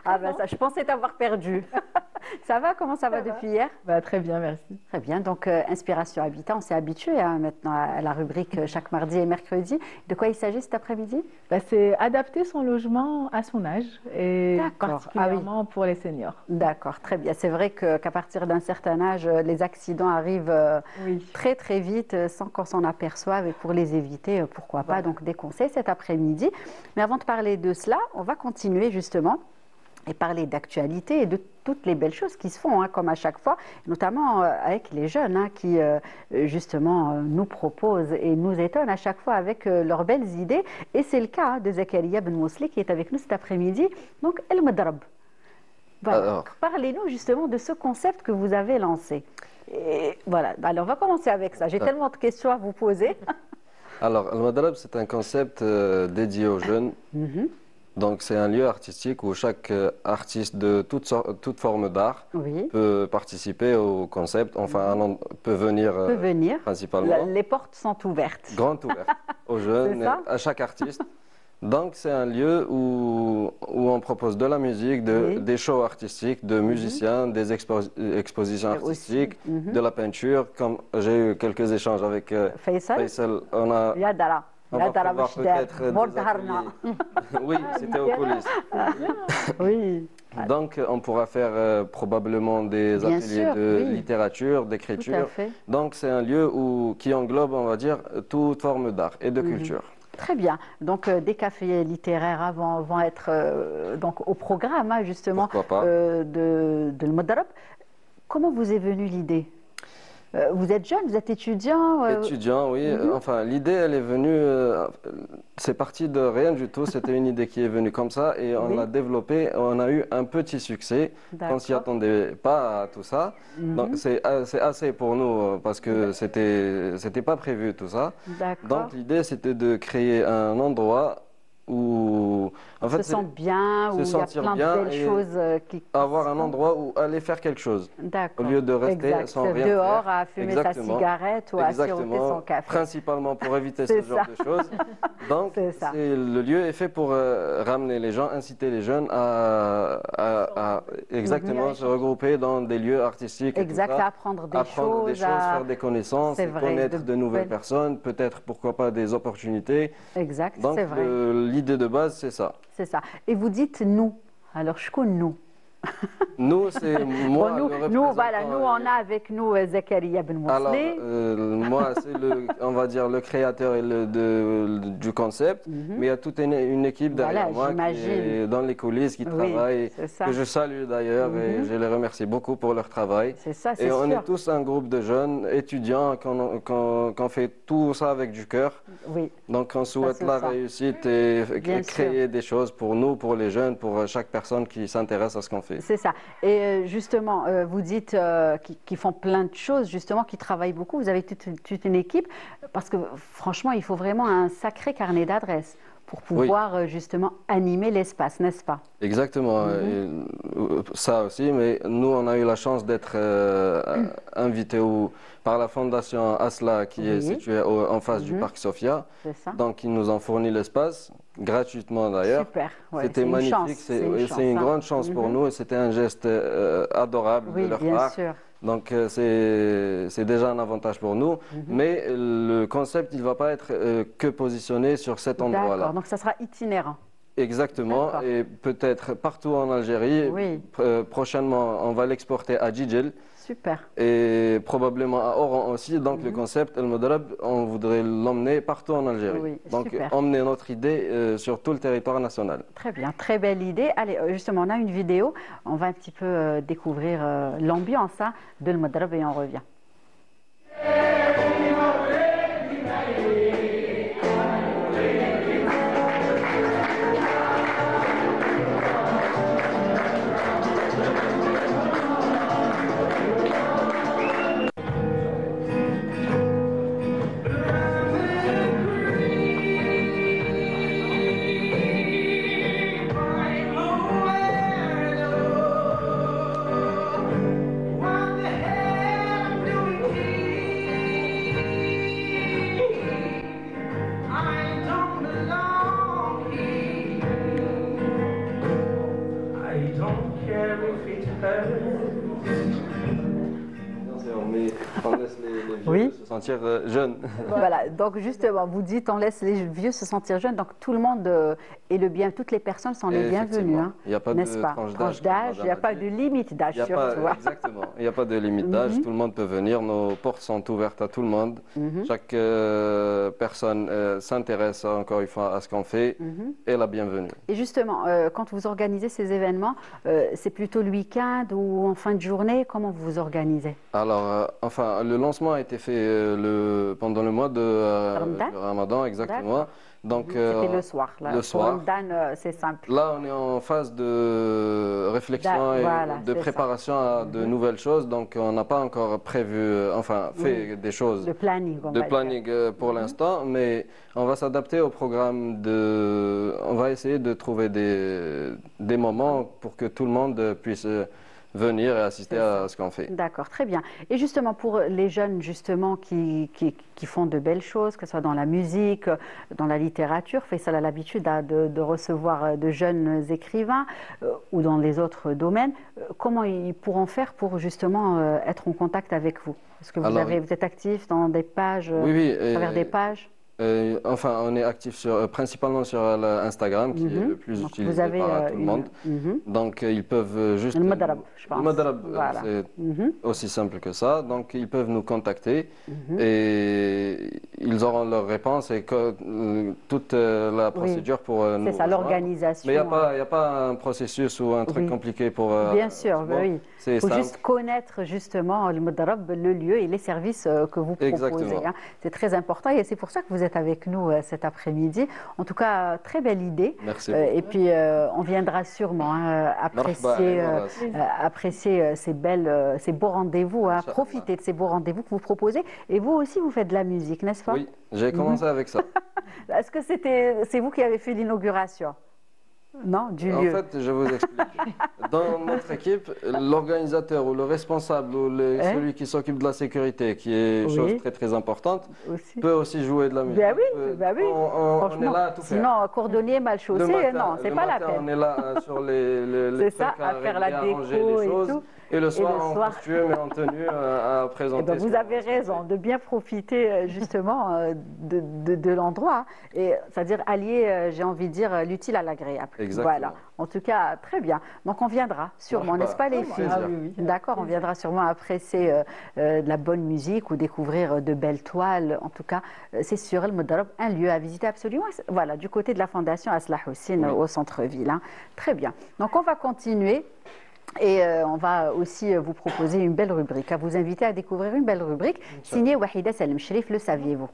Ah ben ça, je pensais t'avoir perdu. Ça va? Comment ça va depuis hier? Bah, très bien, merci. Très bien. Donc, Inspiration Habitat, on s'est habitué maintenant à la rubrique chaque mardi et mercredi. De quoi il s'agit cet après-midi? Bah, c'est adapter son logement à son âge et D'accord. particulièrement pour les seniors. D'accord, très bien. C'est vrai qu'à partir d'un certain âge, les accidents arrivent Oui. très très vite sans qu'on s'en aperçoive et pour les éviter, pourquoi pas. Donc, des conseils cet après-midi. Mais avant de parler de cela, on va continuer justement et parler d'actualité et de toutes les belles choses qui se font, comme à chaque fois, notamment avec les jeunes qui, justement, nous proposent et nous étonnent à chaque fois avec leurs belles idées. Et c'est le cas de Zakaria Ben Mousli qui est avec nous cet après-midi. Donc, El Madrab. Voilà. Alors. Parlez-nous justement de ce concept que vous avez lancé. Et voilà, alors on va commencer avec ça. J'ai tellement de questions à vous poser. Alors, Al-Madrab, c'est un concept dédié aux jeunes. Donc, c'est un lieu artistique où chaque artiste de toute forme d'art Oui. peut participer au concept, enfin, peut venir, Peut venir. principalement. Les portes sont ouvertes. Grande ouverte aux jeunes, C'est ça. à chaque artiste. Donc, c'est un lieu où on propose de la musique, Oui. des shows artistiques, de musiciens, des expositions Et aussi, artistiques, de la peinture. Comme j'ai eu quelques échanges avec Faisal, Faisal, on a Yadara. on va Yadara prévoir Bouchdar. peut-être des Mordarna. ateliers. Oui, c'était aux coulisses. Oui. Donc, on pourra faire probablement des Bien ateliers sûr, de oui. littérature, Tout à d'écriture. fait. Donc, c'est un lieu qui englobe, on va dire, toute forme d'art et de culture. Très bien. Donc, des cafés littéraires vont être donc, au programme, justement, Pourquoi pas. de Le Madrab. Comment vous est venue l'idée? Vous êtes jeune, vous êtes étudiant Étudiant, oui. Enfin, l'idée, elle est venue. C'est parti de rien du tout. C'était une idée qui est venue comme ça et on Oui. l'a développée. On a eu un petit succès. On s'y D'accord. attendait pas à tout ça. Donc, c'est assez pour nous parce que c'était pas prévu tout ça. D'accord. Donc, l'idée, c'était de créer un endroit où, en fait, se c'est sent bien, où il y a sentir plein bien de belles et choses qui avoir se un font. endroit où aller faire quelque chose. D'accord. Au lieu de rester Exact. sans rien dehors faire. à fumer Exactement. sa cigarette ou à siroter Exactement. son café. Principalement pour éviter C'est ce genre ça. de choses. Donc, C'est ça. le lieu est fait pour ramener les gens, inciter les jeunes à exactement se regrouper dans des lieux artistiques. Et Exact, tout ça. à apprendre des Apprendre des choses, choses, faire des connaissances, C'est vrai, connaître de de nouvelles belles- personnes, peut-être pourquoi pas des opportunités. Exact, Donc c'est vrai. l'idée de base, c'est ça. C'est ça. Et vous dites nous. Alors, je connais nous. Nous, c'est moi Bon, le nous, voilà, nous, représentant, on a avec nous Zakaria Ben Alors, Mousli. moi, c'est on va dire, le créateur et du concept, mais il y a toute une équipe derrière Voilà, moi qui j'imagine. est dans les coulisses, qui Oui, travaille, c'est ça. que je salue d'ailleurs et je les remercie beaucoup pour leur travail. C'est ça, c'est Et on sûr. est tous un groupe de jeunes étudiants qu'on fait tout ça avec du cœur. Oui, Donc, on souhaite se la sent. réussite et Bien créer des choses pour nous, pour les jeunes, pour chaque personne qui s'intéresse à ce qu'on fait. c'est ça. Et justement, vous dites qu'ils font plein de choses, justement, qui travaillent beaucoup. Vous avez toute une équipe, parce que franchement, il faut vraiment un sacré carnet d'adresses pour pouvoir justement animer l'espace, n'est-ce pas? Exactement, et, ça aussi, mais nous on a eu la chance d'être invités par la fondation Asla qui est Oui. située en face du parc Sofia. C'est ça. Donc ils nous ont fourni l'espace, gratuitement d'ailleurs. Super. Ouais, C'était c'est une magnifique, chance, c'est une chance, c'est une hein. grande chance pour nous et c'était un geste adorable Oui, de leur bien part. sûr. Donc c'est déjà un avantage pour nous, mais le concept il ne va pas être que positionné sur cet endroit-là. D'accord, donc ça sera itinérant. Exactement, D'accord. et peut-être partout en Algérie. Oui. Prochainement, on va l'exporter à Djidjel Super. et probablement à Oran aussi. Donc le concept El Madrab, on voudrait l'emmener partout en Algérie. Oui, Donc super. emmener notre idée sur tout le territoire national. Très bien, très belle idée. Allez, justement, on a une vidéo. On va un petit peu découvrir l'ambiance de Le Madrab et on revient. What the hell? sentir jeune. Voilà, donc justement, vous dites on laisse les vieux se sentir jeunes, donc tout le monde est le bien, toutes les personnes sont les bienvenues, hein, il n'y a pas n'est-ce de pas? Tranche d'âge, il n'y a pas de limite d'âge surtout. Exactement, il n'y a pas de limite d'âge, tout le monde peut venir, nos portes sont ouvertes à tout le monde. Chaque personne s'intéresse encore une fois à ce qu'on fait et la bienvenue. Et justement, quand vous organisez ces événements, c'est plutôt le week-end ou en fin de journée? Comment vous vous organisez? Alors, enfin, le lancement a été fait pendant le mois de Ramadan, exactement. Donc, c'était le soir. Là. Le soir. Pour Ramadan, c'est simple. Là, on est en phase de réflexion et de préparation à de nouvelles choses. Donc, on n'a pas encore prévu, fait des choses de planning, pour l'instant, mais on va s'adapter au programme on va essayer de trouver des moments pour que tout le monde puisse venir et assister à ce qu'on fait. D'accord, très bien. Et justement, pour les jeunes justement qui font de belles choses, que ce soit dans la musique, dans la littérature, Faisal a l'habitude de recevoir de jeunes écrivains ou dans les autres domaines, comment ils pourront faire pour justement être en contact avec vous? Parce que vous êtes actif dans des pages, à travers des pages. On est actif principalement sur Instagram, qui est le plus utilisé par tout le monde. Donc, ils peuvent juste... Le Madrab, je pense. Le Madrab, c'est aussi simple que ça. Donc, ils peuvent nous contacter et ils auront leur réponse et toute la procédure pour nous C'est ça, l'organisation. Mais il n'y a pas un processus ou un truc compliqué pour... Bien sûr, oui. Il faut juste connaître justement le Madrab, le lieu et les services que vous proposez. Hein. C'est très important et c'est pour ça que vous êtes avec nous cet après-midi. En tout cas, très belle idée. Merci. Et puis, on viendra sûrement apprécier ces beaux rendez-vous, profiter de ces beaux rendez-vous que vous proposez. Et vous aussi, vous faites de la musique, n'est-ce pas? Oui, j'ai commencé avec ça. Est-ce que c'est vous qui avez fait l'inauguration? Non, du lieu. En fait, je vous explique. Dans notre équipe, l'organisateur ou le responsable ou celui qui s'occupe de la sécurité, qui est une chose très très importante, peut aussi jouer de la musique. Ben oui. On est là à tout faire. Sinon, cordonnier mal chaussé, non, c'est pas la peine. On est là sur les trucs à faire la déco et tout. Et le soir, en costume et en tenue à présenter. Vous avez raison de bien profiter justement de l'endroit. Et c'est-à-dire allier, j'ai envie de dire, l'utile à l'agréable. Exactement. Voilà. En tout cas, très bien. Donc on viendra sûrement, n'est-ce pas les filles? Oui. D'accord, on viendra sûrement apprécier de la bonne musique ou découvrir de belles toiles. En tout cas, c'est sûr, El Madrab, un lieu à visiter absolument. Voilà, du côté de la fondation Aslah Hussein au centre-ville. Hein. Très bien. Donc on va continuer. Et on va aussi vous proposer une belle rubrique, à vous inviter à découvrir une belle rubrique signée Wahida Salem Sherif, le saviez-vous?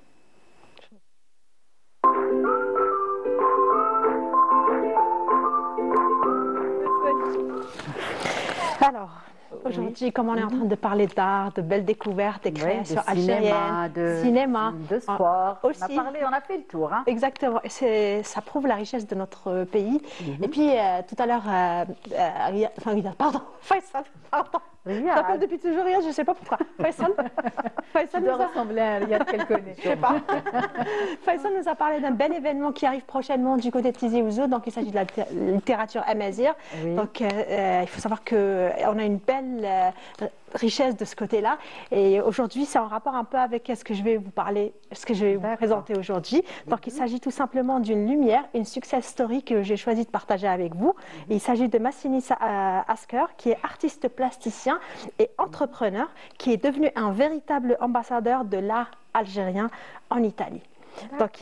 Alors, aujourd'hui, comme on est en train de parler d'art, de belles découvertes, des créations algériennes, de cinéma, de sport, aussi. on a fait le tour. Hein. Exactement, et ça prouve la richesse de notre pays. Et puis, tout à l'heure, Faisal, pardon. Je m'appelle depuis toujours Riyad, je ne sais pas pourquoi. Faisal nous ressemblait à Riyad qu'elle connaît. Je ne sais pas. Faisal nous a parlé d'un bel événement qui arrive prochainement du côté de Tizi Ouzou. Donc, il s'agit de la littérature amazigh. Donc, il faut savoir qu'on a une belle richesse de ce côté-là. Et aujourd'hui, c'est en rapport un peu avec ce que je vais vous parler, ce que je vais vous présenter aujourd'hui. Donc, il s'agit tout simplement d'une lumière, une success story que j'ai choisi de partager avec vous. Et il s'agit de Massinissa Asker, qui est artiste plasticien et entrepreneur, qui est devenu un véritable ambassadeur de l'art algérien en Italie. Donc,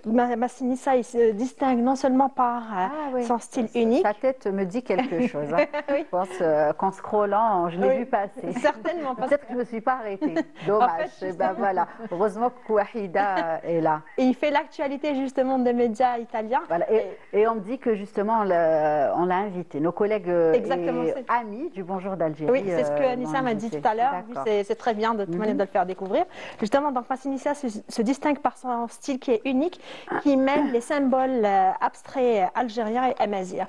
Massinissa, il se distingue non seulement par son style unique. Sa tête me dit quelque chose. Hein. Je pense qu'en scrollant, je l'ai vu passer. Certainement. Peut-être que je ne me suis pas arrêtée. Dommage. En fait, voilà. Heureusement que Wahida est là. Et il fait l'actualité justement des médias italiens. Voilà. Et on me dit que justement, on l'a invité. Nos collègues et amis du Bonjour d'Algérie. Oui, c'est ce que Anissa m'a dit tout à l'heure. C'est très bien de le faire découvrir. Justement, donc Massinissa se distingue par son style qui est unique qui mêle les symboles abstraits algériens et amazirs.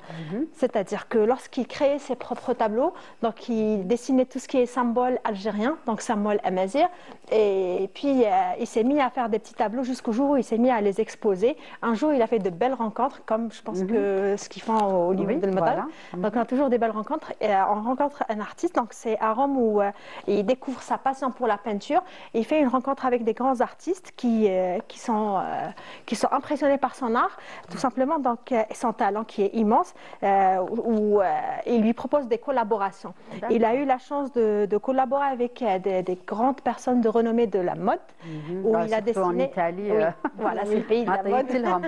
C'est-à-dire que lorsqu'il créait ses propres tableaux, donc il dessinait tout ce qui est symbole algérien, donc symbole amazir, et puis il s'est mis à faire des petits tableaux jusqu'au jour où il s'est mis à les exposer. Un jour, il a fait de belles rencontres, comme je pense que ce qu'ils font au niveau de Motal. Donc on a toujours des belles rencontres. Et on rencontre un artiste, donc c'est à Rome où il découvre sa passion pour la peinture. Et il fait une rencontre avec des grands artistes qui sont impressionnés par son art, tout simplement, donc son talent qui est immense, où il lui propose des collaborations. Il a eu la chance de collaborer avec des grandes personnes de renommée de la mode, où il a dessiné. En Italie, voilà, c'est le pays de la mode.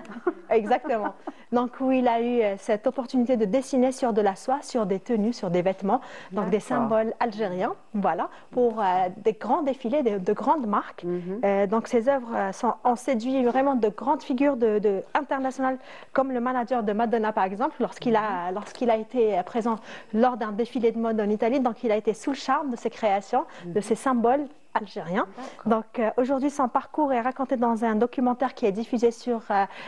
Exactement. Donc où il a eu cette opportunité de dessiner sur de la soie, sur des tenues, sur des vêtements, donc des symboles algériens, voilà, pour des grands défilés de grandes marques. Donc ces œuvres ont séduit vraiment de grandes figures internationales, comme le manager de Madonna par exemple, lorsqu'il a été présent lors d'un défilé de mode en Italie. Donc il a été sous le charme de ses créations, de ses symboles algérien. Donc aujourd'hui, son parcours est raconté dans un documentaire qui est diffusé sur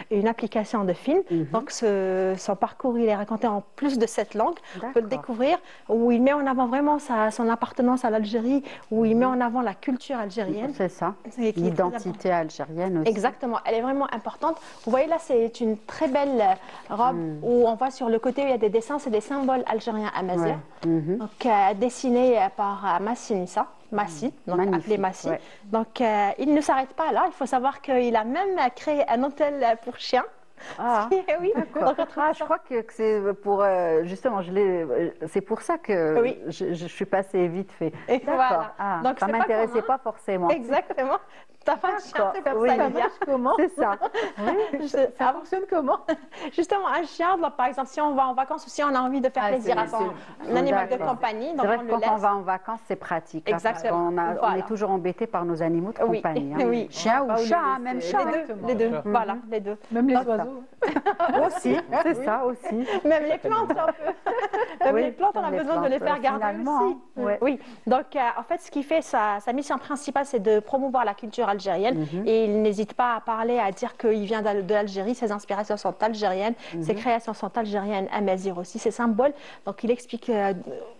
une application de film. Donc son parcours, il est raconté en plus de 7 langues. On peut le découvrir, où il met en avant vraiment son appartenance à l'Algérie, où il met en avant la culture algérienne. C'est ça, l'identité algérienne aussi. Exactement, elle est vraiment importante. Vous voyez là, c'est une très belle robe où on voit sur le côté où il y a des dessins, c'est des symboles algériens amazirs. Donc dessinés par Massinissa. Massi, donc appelé Massi. Donc il ne s'arrête pas là. Il faut savoir qu'il a même créé un hôtel pour chiens. Oui, je crois que c'est pour justement, c'est pour ça que je suis passée vite fait. Voilà. Donc ça m'intéressait pas forcément. Exactement. T'as pas de chien, c'est comme ça marche comment? C'est ça. Ça fonctionne comment? Justement, un chien, par exemple, si on va en vacances ou si on a envie de faire plaisir à son animal de compagnie, donc c'est vrai on que le quand laisse. on va en vacances, c'est pratique. Exactement. Parce qu'on on est toujours embêté par nos animaux de compagnie. Oui. Chien ou chat, même chat. Les deux. Voilà, les deux. Même les oiseaux. Aussi, c'est ça aussi. Même les plantes, un peu. Même les plantes, on a besoin de les faire garder aussi. Oui. Donc, en fait, ce qu'il fait, sa mission principale, c'est de promouvoir la culture algérienne. Et il n'hésite pas à parler, à dire qu'il vient de l'Algérie, ses inspirations sont algériennes, ses créations sont algériennes, amazir aussi, ses symboles. Donc, il explique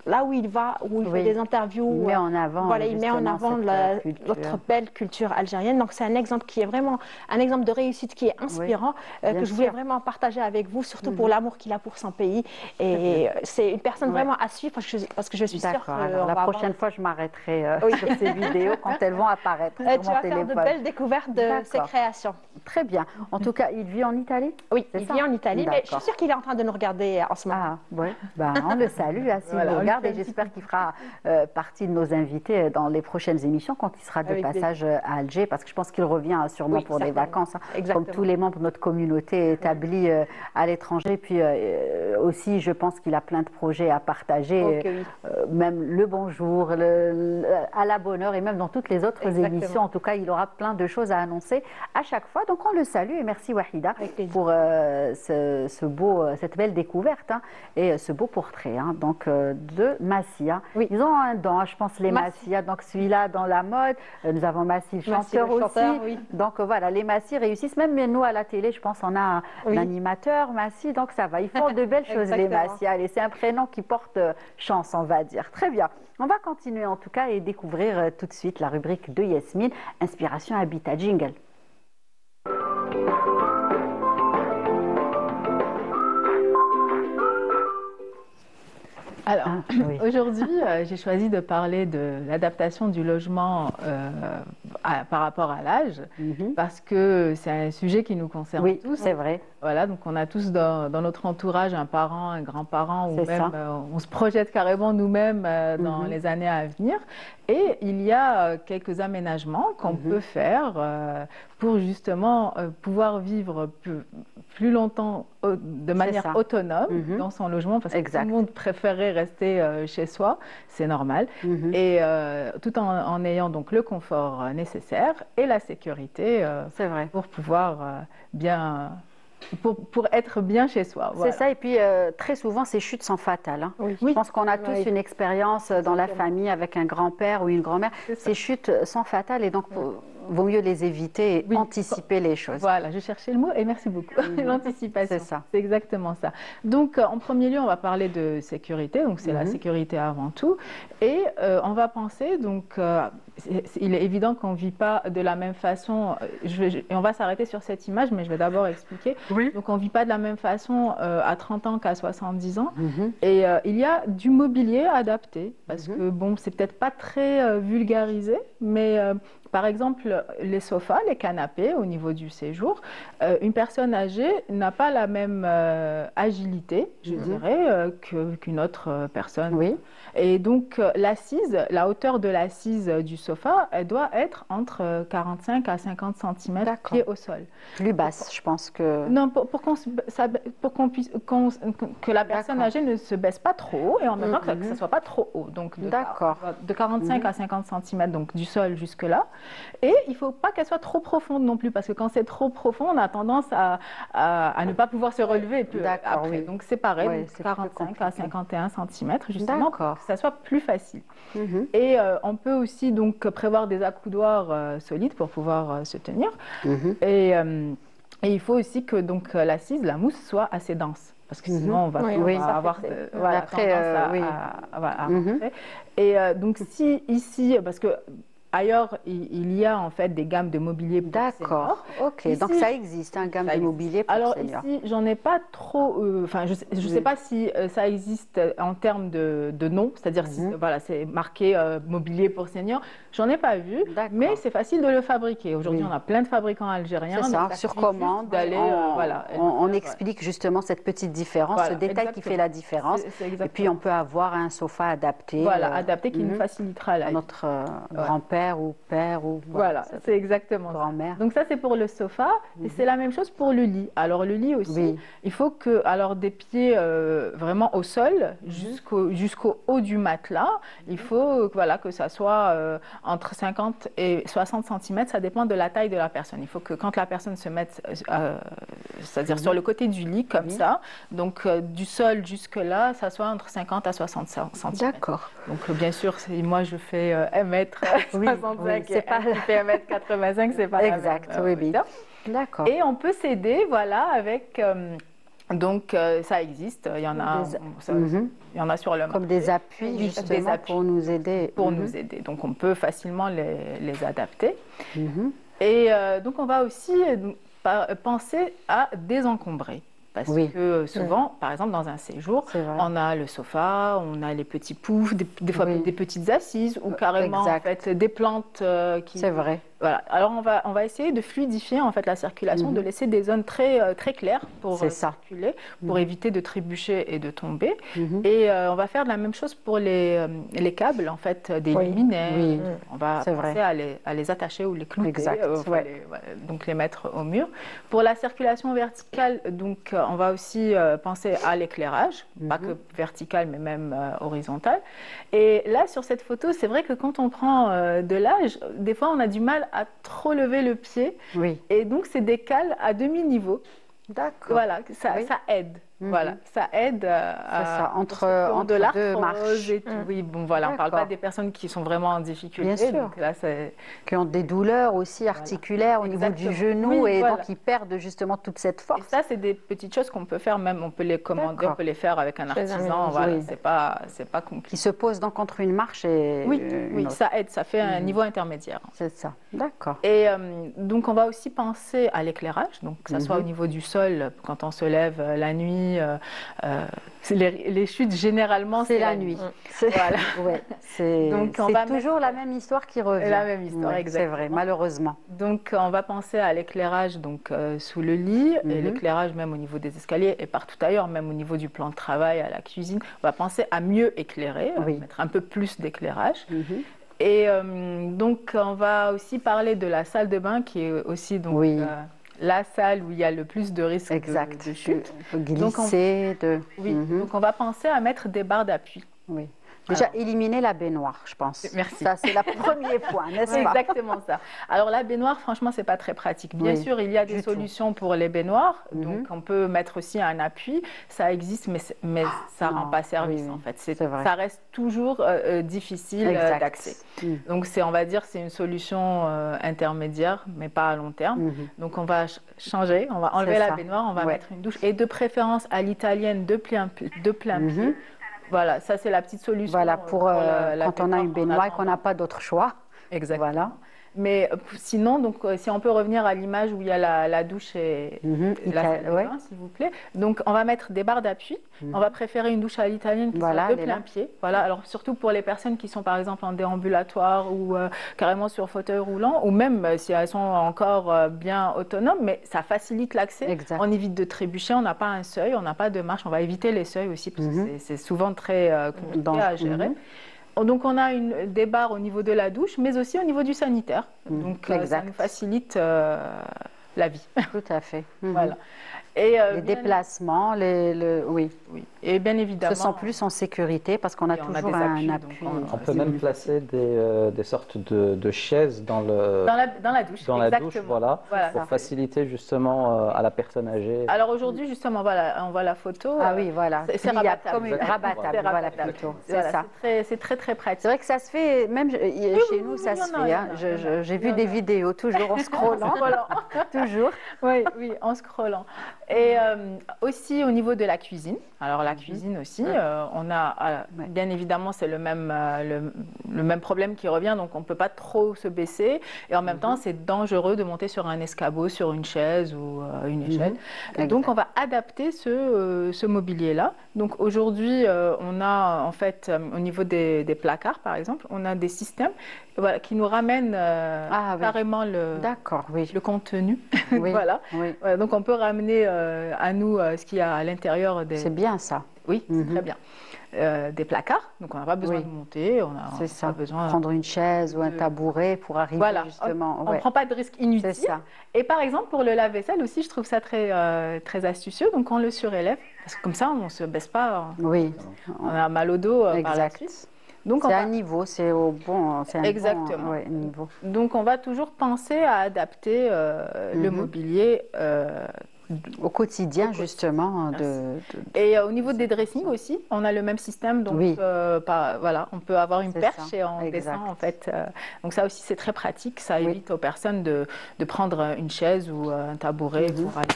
là où il va, où il fait des interviews. Il met en avant, voilà, il met en avant notre belle culture algérienne. Donc, c'est un exemple qui est vraiment un exemple de réussite qui est inspirant, que je voulais vraiment partager avec vous, surtout pour l'amour qu'il a pour son pays. Et c'est une personne vraiment à suivre parce que je suis sûre que la prochaine fois, je m'arrêterai sur ces vidéos quand elles vont apparaître sur mon téléphone. Tu vas faire de belles découvertes de ses créations. Très bien. En tout cas, il vit en Italie? Oui, il vit en Italie, mais je suis sûre qu'il est en train de nous regarder en ce moment. On le salue s'il nous regarde et j'espère qu'il fera partie de nos invités dans les prochaines émissions quand il sera de passage à Alger, parce que je pense qu'il revient sûrement pour des vacances, comme tous les membres de notre communauté établie à l'étranger. Puis aussi, je pense qu'il a plein de projets à partager, même le bonjour, à la bonne heure et même dans toutes les autres émissions. En tout cas, il aura plein de choses à annoncer à chaque fois. Donc on le salue et merci Wahida pour cette belle découverte et ce beau portrait donc de Massia. Ils ont un don, je pense, les Massia. Donc celui-là dans la mode, nous avons Massi le chanteur aussi. Donc voilà, les Massi réussissent. Même nous à la télé, je pense, on a un animateur Massi, donc ça va. Ils font de belles choses les Massia. Et c'est un prénom qui porte chance, on va dire. Très bien. On va continuer en tout cas et découvrir tout de suite la rubrique de Yasmine, Inspiration Habitat Jingle. Alors, aujourd'hui, j'ai choisi de parler de l'adaptation du logement par rapport à l'âge, parce que c'est un sujet qui nous concerne tous. Oui, c'est vrai. Voilà, donc on a tous dans notre entourage un parent, un grand-parent, ou même on se projette carrément nous-mêmes dans les années à venir. Et il y a quelques aménagements qu'on peut faire pour justement pouvoir vivre plus longtemps de manière autonome dans son logement, parce que tout le monde préférerait rester chez soi, c'est normal, et tout en ayant donc le confort nécessaire et la sécurité pour pouvoir pour être bien chez soi. Voilà. C'est ça, et puis très souvent ces chutes sont fatales. Je pense qu'on a tous une expérience dans la famille avec un grand-père ou une grand-mère. Ces chutes sont fatales et donc vaut mieux les éviter et anticiper les choses. Voilà, je cherchais le mot et merci beaucoup. L'anticipation, c'est ça. C'est exactement ça. Donc, en premier lieu, on va parler de sécurité. Donc, c'est la sécurité avant tout. Et on va penser, donc, il est évident qu'on ne vit pas de la même façon. Et on va s'arrêter sur cette image, mais je vais d'abord expliquer. Donc, on ne vit pas de la même façon à 30 ans qu'à 70 ans. Et il y a du mobilier adapté, parce que, bon, c'est peut-être pas très vulgarisé, mais par exemple, les sofas, les canapés au niveau du séjour, une personne âgée n'a pas la même agilité, je dirais, qu'une autre personne. Et donc, l'assise, la hauteur de l'assise du sofa, elle doit être entre 45 à 50 cm pied au sol. Plus basse, je pense que... Non, pour qu'on puisse, que la personne âgée ne se baisse pas trop haut et en même temps que ça ne soit pas trop haut. Donc, de 45 à 50 cm, donc du sol jusque-là. Et il ne faut pas qu'elle soit trop profonde non plus, parce que quand c'est trop profond, on a tendance à ne pas pouvoir se relever après. Donc, c'est pareil, donc 45 à 51 cm, justement, pour que ça soit plus facile. Et on peut aussi donc prévoir des accoudoirs solides pour pouvoir se tenir. Et il faut aussi que donc l'assise, la mousse, soit assez dense. Parce que sinon, on va avoir tendance à rentrer. Et donc, si ici, parce que ailleurs, il y a en fait des gammes de mobilier pour seniors. Ok, donc ça existe, un gamme de mobilier pour seniors. Alors ici, j'en ai pas trop, enfin je ne sais pas si ça existe en termes de nom, c'est-à-dire si voilà, c'est marqué mobilier pour seniors, j'en ai pas vu, mais c'est facile de le fabriquer. Aujourd'hui, on a plein de fabricants algériens. C'est ça, sur commande, on explique justement cette petite différence, ce détail qui fait la différence. Et puis on peut avoir un sofa adapté. Voilà, adapté qui nous facilitera la vie. Notre grand-père ou père ou voilà, c'est exactement grand-mère. Donc ça c'est pour le sofa et c'est la même chose pour le lit. Alors le lit aussi, il faut que des pieds vraiment au sol jusqu'au haut du matelas, il faut que ça soit entre 50 et 60 cm, ça dépend de la taille de la personne. Il faut que quand la personne se mette c'est-à-dire sur le côté du lit comme ça, donc du sol jusque là, ça soit entre 50 à 60 cm. D'accord. Donc bien sûr, moi je fais 1m65 c'est pas qui fait 1m85, c'est pas exact, d'accord. Et on peut s'aider, voilà, avec donc ça existe, il y en a, il y en a sur le marché. Comme des appuis, justement, pour nous aider. Pour nous aider, donc on peut facilement les adapter. Et donc on va aussi penser à désencombrer. Parce que souvent, par exemple, dans un séjour, on a le sofa, on a les petits poufs, des fois des petites assises ou carrément en fait, des plantes qui... C'est vrai. Voilà. Alors, on va essayer de fluidifier en fait, la circulation, de laisser des zones très, très claires pour circuler, pour éviter de trébucher et de tomber. Et on va faire la même chose pour les câbles, en fait, des luminaires. On va penser à les attacher ou les clouter, donc les mettre au mur. Pour la circulation verticale, donc, on va aussi penser à l'éclairage, pas que vertical, mais même horizontal. Et là, sur cette photo, c'est vrai que quand on prend de l'âge, des fois, on a du mal à trop lever le pied. Et donc, c'est des cales à demi-niveau. D'accord. Voilà, ça aide. Voilà, ça aide entre de deux marches. Et tout. Oui, bon voilà, on ne parle pas des personnes qui sont vraiment en difficulté. Bien sûr. Donc là, qui ont des douleurs aussi articulaires au niveau du genou et donc qui perdent justement toute cette force. Et ça, c'est des petites choses qu'on peut faire même, on peut les commander, on peut les faire avec un artisan. Voilà, c'est pas compliqué. Qui se pose donc entre une marche et oui, ça aide, ça fait un niveau intermédiaire. C'est ça, d'accord. Et donc, on va aussi penser à l'éclairage, donc que ça soit au niveau du sol, quand on se lève la nuit. Les chutes, généralement, c'est la nuit. Voilà. C'est toujours la même histoire qui revient. La même histoire, exactement. C'est vrai, malheureusement. Donc, on va penser à l'éclairage sous le lit, et l'éclairage même au niveau des escaliers et partout ailleurs, même au niveau du plan de travail, à la cuisine. On va penser à mieux éclairer, mettre un peu plus d'éclairage. Et donc, on va aussi parler de la salle de bain qui est aussi donc, la salle où il y a le plus de risques de chute. Glisser, donc on va penser à mettre des barres d'appui. Déjà, Alors, éliminer la baignoire, je pense. Merci. Ça, c'est le premier point, n'est-ce C'est pas? exactement ça. Alors la baignoire, franchement, c'est pas très pratique. Bien Oui, sûr, il y a des du tout. solutions pour les baignoires. Donc on peut mettre aussi un appui. Ça existe, mais ça Non, rend pas service oui, oui, en fait. c'est vrai. Ça reste toujours difficile Exact. d'accès. Mm. Donc on va dire, c'est une solution intermédiaire, mais pas à long terme. Donc on va changer, on va enlever C'est la ça. baignoire, on va Ouais. mettre une douche et de préférence à l'italienne de plein pied. Voilà, ça c'est la petite solution. Voilà, pour la quand on a une baignoire et qu'on attendant. n'a pas d'autre choix. Exactement. Voilà. Mais sinon, donc, si on peut revenir à l'image où il y a la douche et la salle de ouais. bain, s'il vous plaît. Donc, on va mettre des barres d'appui. On va préférer une douche à l'italienne qui Voilà, soit de elle est là. plein pied. Voilà. Alors, surtout pour les personnes qui sont, par exemple, en déambulatoire ou carrément sur fauteuil roulant, ou même si elles sont encore bien autonomes, mais ça facilite l'accès. Exact. On évite de trébucher, on n'a pas un seuil, on n'a pas de marche. On va éviter les seuils aussi, parce que c'est souvent très compliqué à gérer. Donc, on a des barres au niveau de la douche, mais aussi au niveau du sanitaire. Donc, ça exact. nous facilite la vie. Tout à fait. Voilà. Et, Les déplacements, oui. oui. Et bien évidemment. Se sent plus en sécurité parce qu'on a Et on toujours des un appuis, appui. donc On peut même placer des sortes de chaises dans la douche. Dans la douche, voilà, Voilà. pour faciliter justement à la personne âgée. Alors aujourd'hui, justement, voilà, on voit la photo. Ah oui, voilà. C'est Pliable, rabattable. comme une rabattable, C'est voilà rabattable. plutôt. C'est Voilà, ça. c'est très, très pratique. C'est vrai que ça se fait, même chez nous, ça il y en se a, fait. il y en hein. a, il y en a. J'ai Il y vu en des a. vidéos, toujours en scrollant. Toujours. Oui, oui, en scrollant. Et aussi au niveau de la cuisine. Alors la cuisine aussi, on a, bien évidemment, c'est le même problème qui revient, donc on ne peut pas trop se baisser. Et en même temps, c'est dangereux de monter sur un escabeau, sur une chaise ou une échelle. Donc on va adapter ce mobilier-là. Donc aujourd'hui, on a en fait, au niveau des placards, par exemple, on a des systèmes qui nous ramènent carrément D'accord, oui. le contenu. Oui, Voilà. oui. Donc on peut ramener à nous ce qu'il y a à l'intérieur des... C'est bien ça. Oui, c'est très bien. Des placards, donc on n'a pas besoin de monter, on C'est n'a ça. pas besoin Prendre une chaise ou un tabouret pour arriver justement. On ne prend pas de risque inutile. C'est ça. Et par exemple, pour le lave-vaisselle aussi, je trouve ça très astucieux. Donc on le surélève, parce que comme ça, on ne se baisse pas. Oui. On a mal au dos par la Exact. suite. Donc C'est un niveau, c'est au bon, c'est un Exactement. bon niveau. Donc on va toujours penser à adapter le mobilier au quotidien, justement. Et au niveau des dressings aussi, on a le même système. Donc, voilà, on peut avoir une perche et on descend en fait. Donc ça aussi, c'est très pratique. Ça évite aux personnes de prendre une chaise ou un tabouret pour aller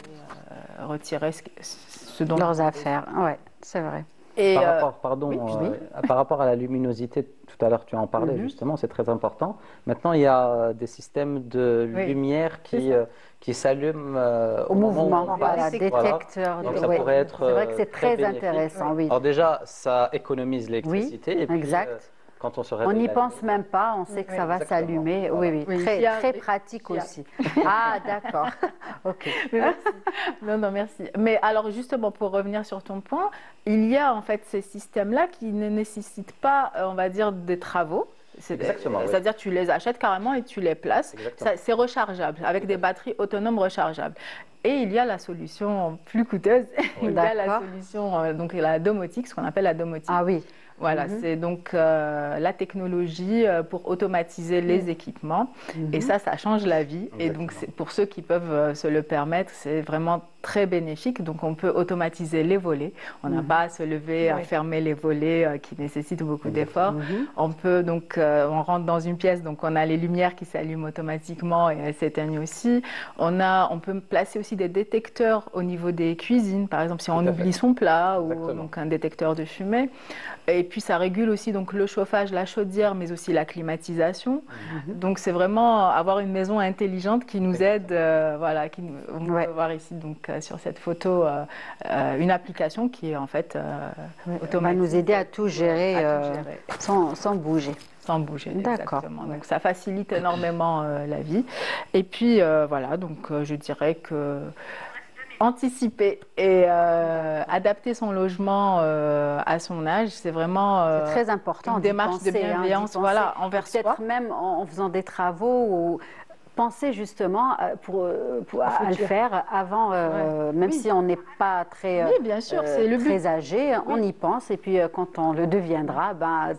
retirer ce dont leurs affaires. Oui, c'est vrai. Et par rapport à la luminosité, tout à l'heure tu en parlais justement, c'est très important. Maintenant, il y a des systèmes de lumière qui s'allument au mouvement, voilà, détecteur. Donc ça pourrait être c'est vrai que c'est très intéressant, oui. Alors déjà, ça économise l'électricité. Et puis, exact. Quand on se on n'y pense même pas, on sait que ça va s'allumer. Voilà. Oui. Très pratique aussi. Ah, d'accord. Ok. Merci. Non, merci. Mais alors, justement, pour revenir sur ton point, il y a en fait ces systèmes-là qui ne nécessitent pas, on va dire, des travaux. C'est-à-dire tu les achètes carrément et tu les places. C'est rechargeable, avec des batteries autonomes rechargeables. Et il y a la solution plus coûteuse. Il y a la solution, donc la domotique, ce qu'on appelle la domotique. Ah oui. Voilà, c'est donc la technologie pour automatiser les équipements. Et ça change la vie. Et donc, pour ceux qui peuvent se le permettre, c'est vraiment très bénéfique. Donc, on peut automatiser les volets. On n'a pas à se lever, à fermer les volets qui nécessitent beaucoup d'efforts. On peut donc, on rentre dans une pièce, donc on a les lumières qui s'allument automatiquement et elles s'éteignent aussi. On peut placer aussi des détecteurs au niveau des cuisines. Par exemple, si on oublie son plat ou donc un détecteur de fumée. Et puis, ça régule aussi donc, le chauffage, la chaudière, mais aussi la climatisation. Donc, c'est vraiment avoir une maison intelligente qui nous aide. Voilà, on peut voir ici donc, sur cette photo une application qui est en fait automatique. Va nous aider à tout gérer, sans bouger. Sans bouger, exactement. Donc, ça facilite énormément la vie. Et puis, voilà, donc je dirais que anticiper et adapter son logement à son âge, c'est vraiment c'est très important, une démarche de bienveillance envers soi. Peut-être même en faisant des travaux ou penser justement à le faire avant, même si on n'est pas très, bien sûr, c'est le but. très âgé, on y pense et puis quand on le deviendra,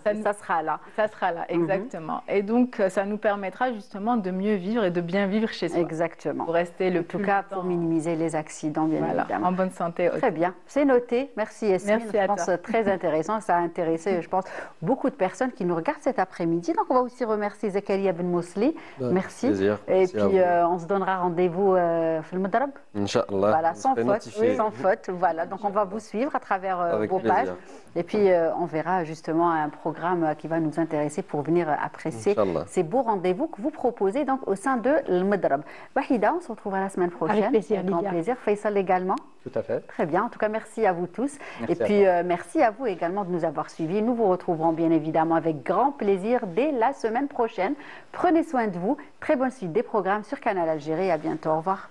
ça sera là. Ça sera là, exactement. Et donc, ça nous permettra justement de mieux vivre et de bien vivre chez soi. Exactement. Pour rester le plus longtemps. Pour minimiser les accidents, bien évidemment. En bonne santé aussi. Très bien, c'est noté. Merci Yasmine. Merci à toi. Je pense très intéressant. Ça a intéressé, je pense, beaucoup de personnes qui nous regardent cet après-midi. Donc, on va aussi remercier Zakaria Ben Mousli. Merci. Plaisir. Et puis, on se donnera rendez-vous le Madrab. Inch'Allah. Voilà, sans faute. Sans faute. Voilà, donc on va vous suivre à travers vos pages. Et puis, on verra justement un programme qui va nous intéresser pour venir apprécier ces beaux rendez-vous que vous proposez donc au sein de l'Madrab. Wahida, on se retrouvera la semaine prochaine. Avec plaisir, Avec grand plaisir. Faisal également. Tout à fait. Très bien. En tout cas, merci à vous tous. Merci et puis, merci à vous également de nous avoir suivis. Nous vous retrouverons bien évidemment avec grand plaisir dès la semaine prochaine. Prenez soin de vous. Très bonne suite des programmes sur Canal Algérie. À bientôt. Au revoir.